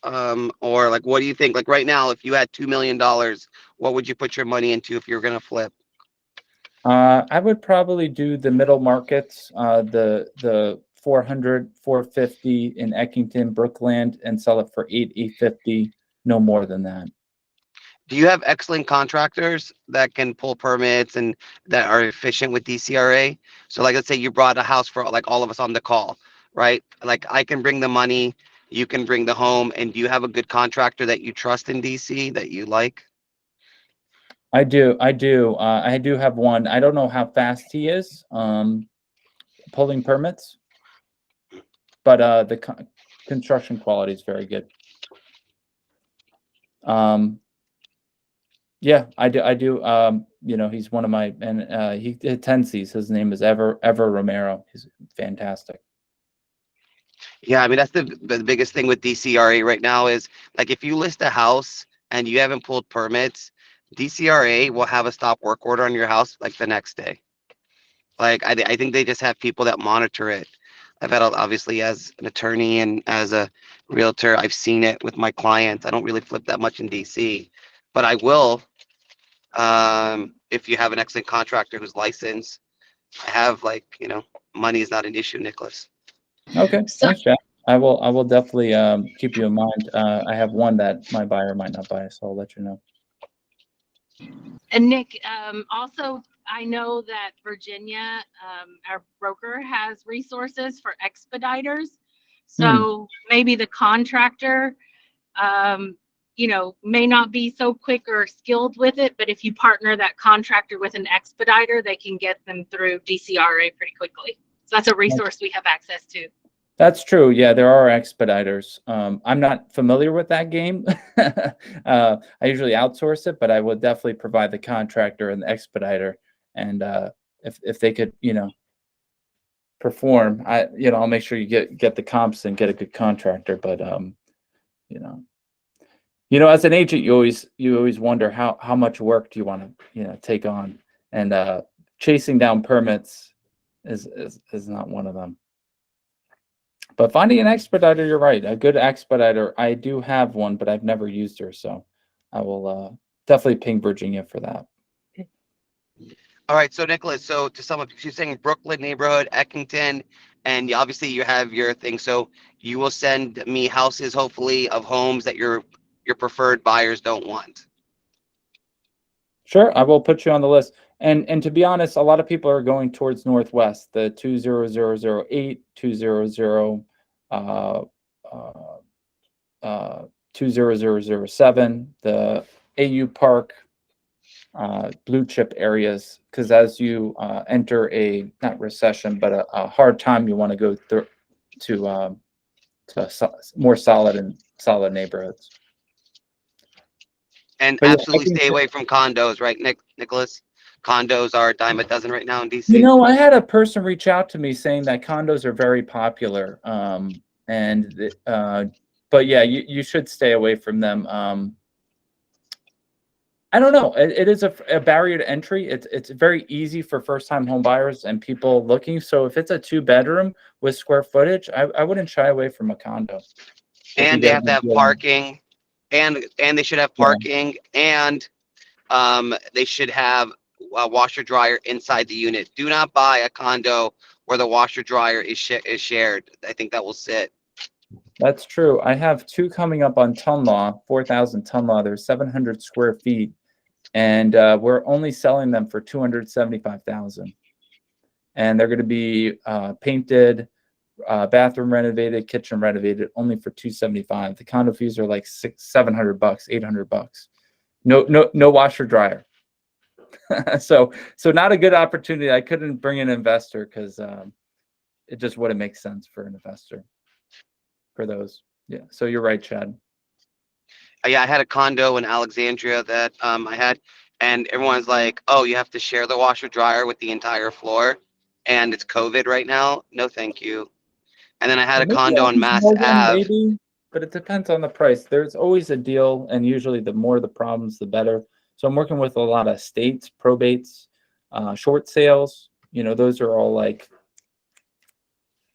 Or like, what do you think? Like right now, if you had $2 million, what would you put your money into if you're gonna flip? I would probably do the middle markets, the 400, 450 in Eckington, Brookland, and sell it for 850, no more than that. Do you have excellent contractors that can pull permits and that are efficient with DCRA? So like, let's say you brought a house for like all of us on the call, right? Like I can bring the money, you can bring the home, and do you have a good contractor that you trust in DC that you like? I do have one. I don't know how fast he is pulling permits, but the construction quality is very good. Yeah, I do. He's one of my, and he attends these. His name is Ever Romero. He's fantastic. Yeah, I mean, that's the biggest thing with DCRA right now is like if you list a house and you haven't pulled permits, DCRA will have a stop work order on your house like the next day. Like I think they just have people that monitor it. I've had, obviously, as an attorney and as a realtor, I've seen it with my clients. I don't really flip that much in DC, but I will if you have an excellent contractor who's licensed. I have money is not an issue, Nicholas. Okay, thanks, Jack. I will definitely keep you in mind. I have one that my buyer might not buy, so I'll let you know. And Nick, also, I know that Virginia, our broker, has resources for expediters. So maybe the contractor, may not be so quick or skilled with it, but if you partner that contractor with an expediter, they can get them through DCRA pretty quickly. So that's a resource we have access to. That's true. Yeah, there are expediters. I'm not familiar with that game. I usually outsource it, but I will definitely provide the contractor and the expediter. And if they could, perform, I'll make sure you get the comps and get a good contractor. But as an agent, you always wonder how much work do you want to take on, and chasing down permits is not one of them. But finding an expediter, you're right. A good expediter. I do have one, but I've never used her, so I will definitely ping Virginia for that. All right, so Nicholas, so to sum up, you're saying Brooklyn neighborhood, Eckington, and obviously you have your thing. So you will send me houses, hopefully, of homes that your preferred buyers don't want. Sure, I will put you on the list. And to be honest, a lot of people are going towards Northwest, the 20008, 20007, the AU Park, blue chip areas, because as you enter a not recession but a hard time, you want to go through to more solid neighborhoods. And But yeah, absolutely stay away from condos, right, Nicholas? Condos are a dime a dozen right now in DC. I had a person reach out to me saying that condos are very popular, but yeah, you should stay away from them. I don't know. It is a barrier to entry. It's very easy for first-time home buyers and people looking. So if it's a 2-bedroom with square footage, I wouldn't shy away from a condo. And they have to have parking, and they should have parking, and they should have a washer dryer inside the unit. Do not buy a condo where the washer dryer is shared. I think that will sit. That's true. I have 2 coming up on Tunlaw, 4,000 Tunlaw. They're 700 square feet, and we're only selling them for $275,000. And they're going to be painted, bathroom renovated, kitchen renovated, only for $275,000. The condo fees are like $700, $800. No washer dryer. So not a good opportunity. I couldn't bring an investor because it just wouldn't make sense for an investor. For those, yeah. So you're right, Chad. Yeah, I had a condo in Alexandria that I had, and everyone's like, "Oh, you have to share the washer dryer with the entire floor," and it's COVID right now. No, thank you. And then I had a condo on Mass Ave. Maybe, but it depends on the price. There's always a deal, and usually the more the problems, the better. So I'm working with a lot of states, probates, short sales. Those are all like.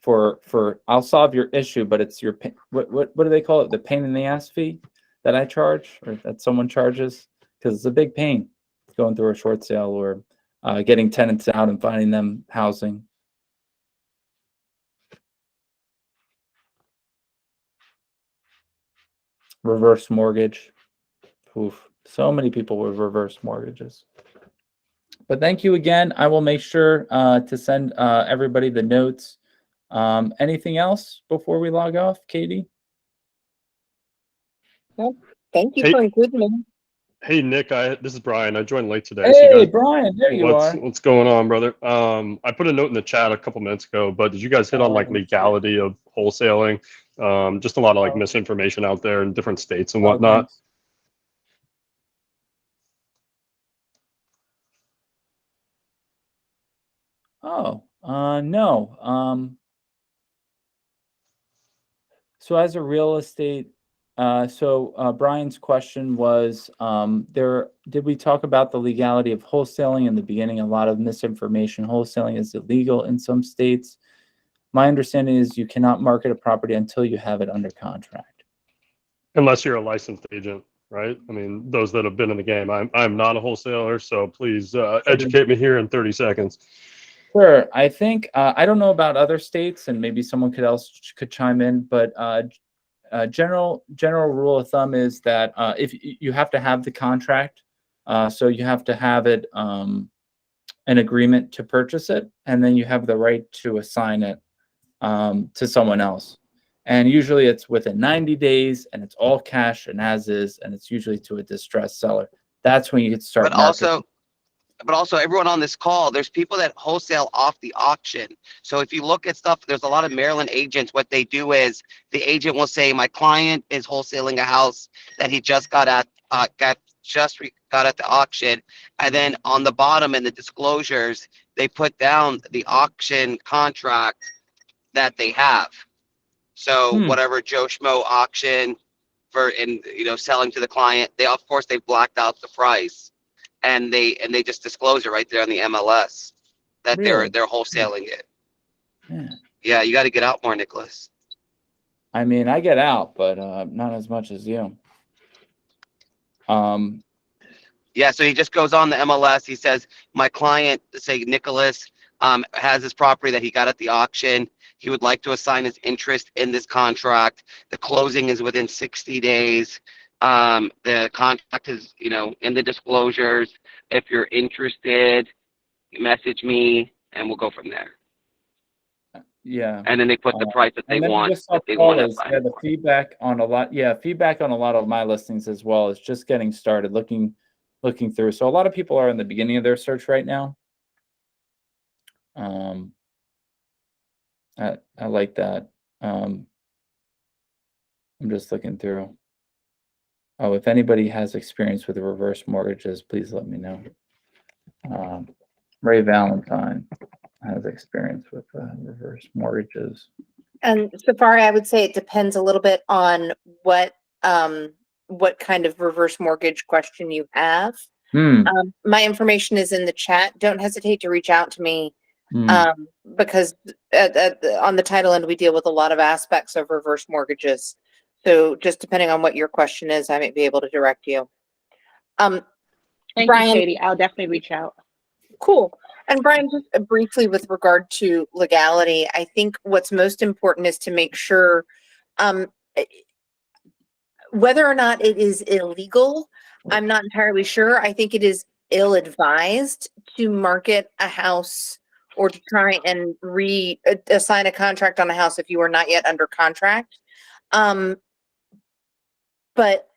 For I'll solve your issue, but it's your what do they call it? The pain in the ass fee that I charge or that someone charges, because it's a big pain going through a short sale or getting tenants out and finding them housing. Reverse mortgage. Oof. So many people with reverse mortgages. But thank you again. I will make sure to send everybody the notes. Anything else before we log off, Katie? Well, thank you for including me. Hey Nick, this is Brian. I joined late today. Hey Brian, there you are. What's going on, brother? I put a note in the chat a couple minutes ago, but did you guys hit on like legality of wholesaling? Just a lot of like misinformation out there in different states and whatnot. No. So as a real estate, Brian's question was, did we talk about the legality of wholesaling in the beginning? A lot of misinformation. Wholesaling is illegal in some states. My understanding is you cannot market a property until you have it under contract. Unless you're a licensed agent, right? I mean, those that have been in the game. I'm not a wholesaler, so please educate me here in 30 seconds. Sure. I think I don't know about other states, and maybe someone could chime in, but general rule of thumb is that if you have to have the contract, so you have to have it an agreement to purchase it, and then you have the right to assign it to someone else. And usually it's within 90 days, and it's all cash and as is, and it's usually to a distressed seller. That's when you can start But marketing. also everyone on this call, there's people that wholesale off the auction. So if you look at stuff, there's a lot of Maryland agents. What they do is the agent will say, my client is wholesaling a house that he just got at the auction. And then on the bottom in the disclosures, they put down the auction contract that they have. So whatever Joe Schmo auction for selling to the client, they of course they blacked out the price. And they just disclose it right there on the MLS that Really? they're wholesaling it. Yeah. Yeah, you got to get out more, Nicholas. I mean, I get out, but not as much as you. Yeah, so he just goes on the MLS. He says, my client, say Nicholas, has this property that he got at the auction. He would like to assign his interest in this contract. The closing is within 60 days. The contract is, in the disclosures. If you're interested, message me and we'll go from there. Yeah. And then they put the price that they and then want. just saw That they want to Paula's, buy. the feedback on a lot. Yeah, feedback on a lot of my listings as well is just getting started, looking through. So a lot of people are in the beginning of their search right now. I like that. I'm just looking through. Oh, if anybody has experience with reverse mortgages, please let me know. Ray Valentine has experience with reverse mortgages. And Safari, I would say it depends a little bit on what kind of reverse mortgage question you have. My information is in the chat. Don't hesitate to reach out to me because on the title end, we deal with a lot of aspects of reverse mortgages. So just depending on what your question is, I might be able to direct you. Thank Brian, you, Katie. I'll definitely reach out. Cool. And Brian, just briefly with regard to legality, I think what's most important is to make sure whether or not it is illegal, I'm not entirely sure. I think it is ill-advised to market a house or to try and assign a contract on a house if you are not yet under contract. But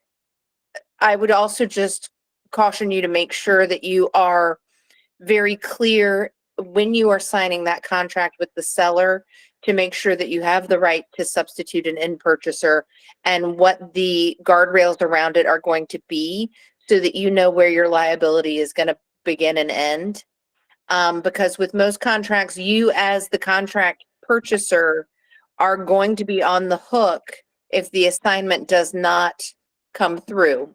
I would also just caution you to make sure that you are very clear when you are signing that contract with the seller to make sure that you have the right to substitute an end purchaser and what the guardrails around it are going to be so that you know where your liability is going to begin and end. Because with most contracts, you as the contract purchaser are going to be on the hook if the assignment does not come through.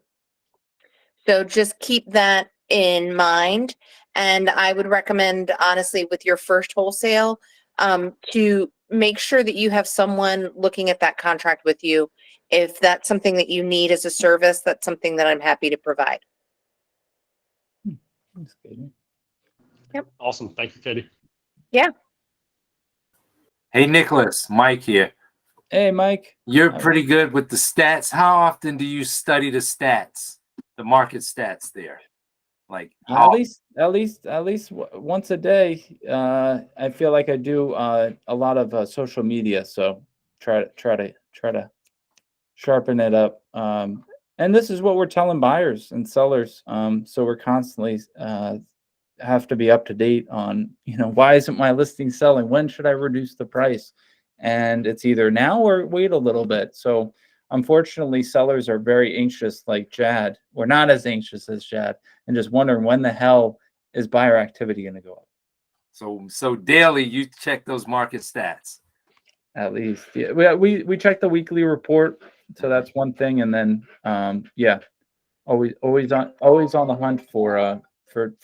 So just keep that in mind. And I would recommend, honestly, with your first wholesale, to make sure that you have someone looking at that contract with you. If that's something that you need as a service, that's something that I'm happy to provide. Thanks, Katie. Yep. Awesome. Thank you, Katie. Yeah. Hey, Nicholas, Mike here. Hey, Mike. You're pretty good with the stats. How often do you study the stats, the market stats there? Like at least once a day. I feel like I do a lot of social media, so try to sharpen it up. And this is what we're telling buyers and sellers. So we're constantly have to be up to date on, why isn't my listing selling? When should I reduce the price? And it's either now or wait a little bit. So unfortunately, sellers are very anxious like Jad. We're not as anxious as Jad and just wondering when the hell is buyer activity going to go up. So daily you check those market stats. At least, yeah. We check the weekly report, so that's one thing. And then, always on the hunt for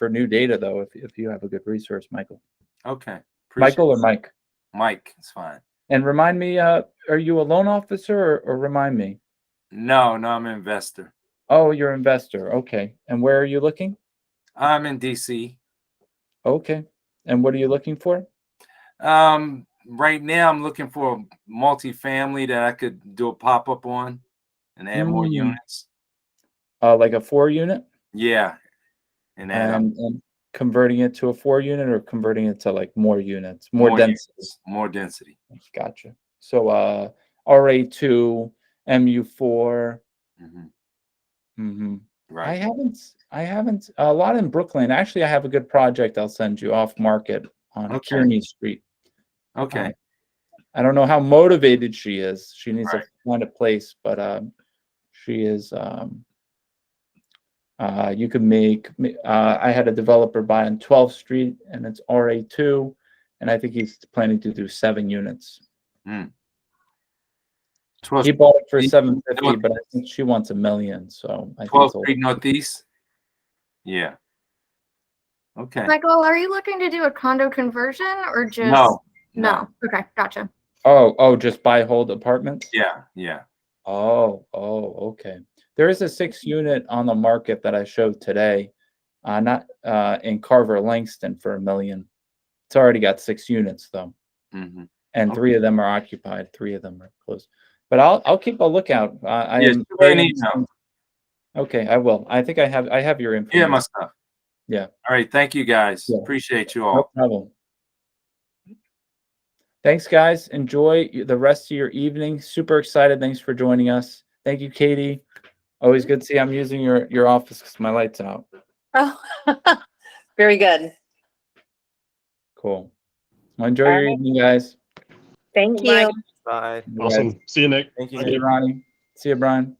new data though. If you have a good resource, Michael. Okay. Michael or Mike? Mike, it's fine. And remind me, are you a loan officer or remind me? No, I'm an investor. Oh, you're an investor. Okay. And where are you looking? I'm in DC. Okay. And what are you looking for? Right now I'm looking for a multifamily that I could do a pop-up on and add more units. Like a 4-unit, Yeah. And add up and converting it to a 4-unit, or converting it to like more units, more density. units, more density. Gotcha. So RA2, MU4. Mm-hmm. Right. I haven't a lot in Brooklyn. Actually, I have a good project I'll send you off market on Okay. Kearney Street. Okay. I don't know how motivated she is. She needs Right. to find a place, but she is. You could make. I had a developer buy on 12th Street, and it's RA2, and I think he's planning to do 7 units. He bought it for 750, but I think she wants $1 million. So I think 12th it's a Street Northeast. Yeah. Okay. Michael, are you looking to do a condo conversion or just No. no? Okay, gotcha. just buy hold apartments. Yeah. Yeah. Oh, okay. There is a 6-unit on the market that I showed today, not in Carver Langston for $1 million. It's already got 6 units though, Mm-hmm. and 3 of them are occupied. 3 of them are closed. But I'll keep a lookout. I Yes, am shoot me very an interested. email. Okay, I will. I think I have your information. Yeah, my stuff. Yeah. All right. Thank you guys. Yeah. Appreciate you No all. problem. Thanks, guys. Enjoy the rest of your evening. Super excited. Thanks for joining us. Thank you, Katie. Always good to see. I'm using your office because my light's out. Oh, very good. Cool. Well, enjoy your evening, guys. Thank Bye. you. Bye. Awesome. See you, Nick. Thank you, See Nick. you, Ronnie. See you, Brian.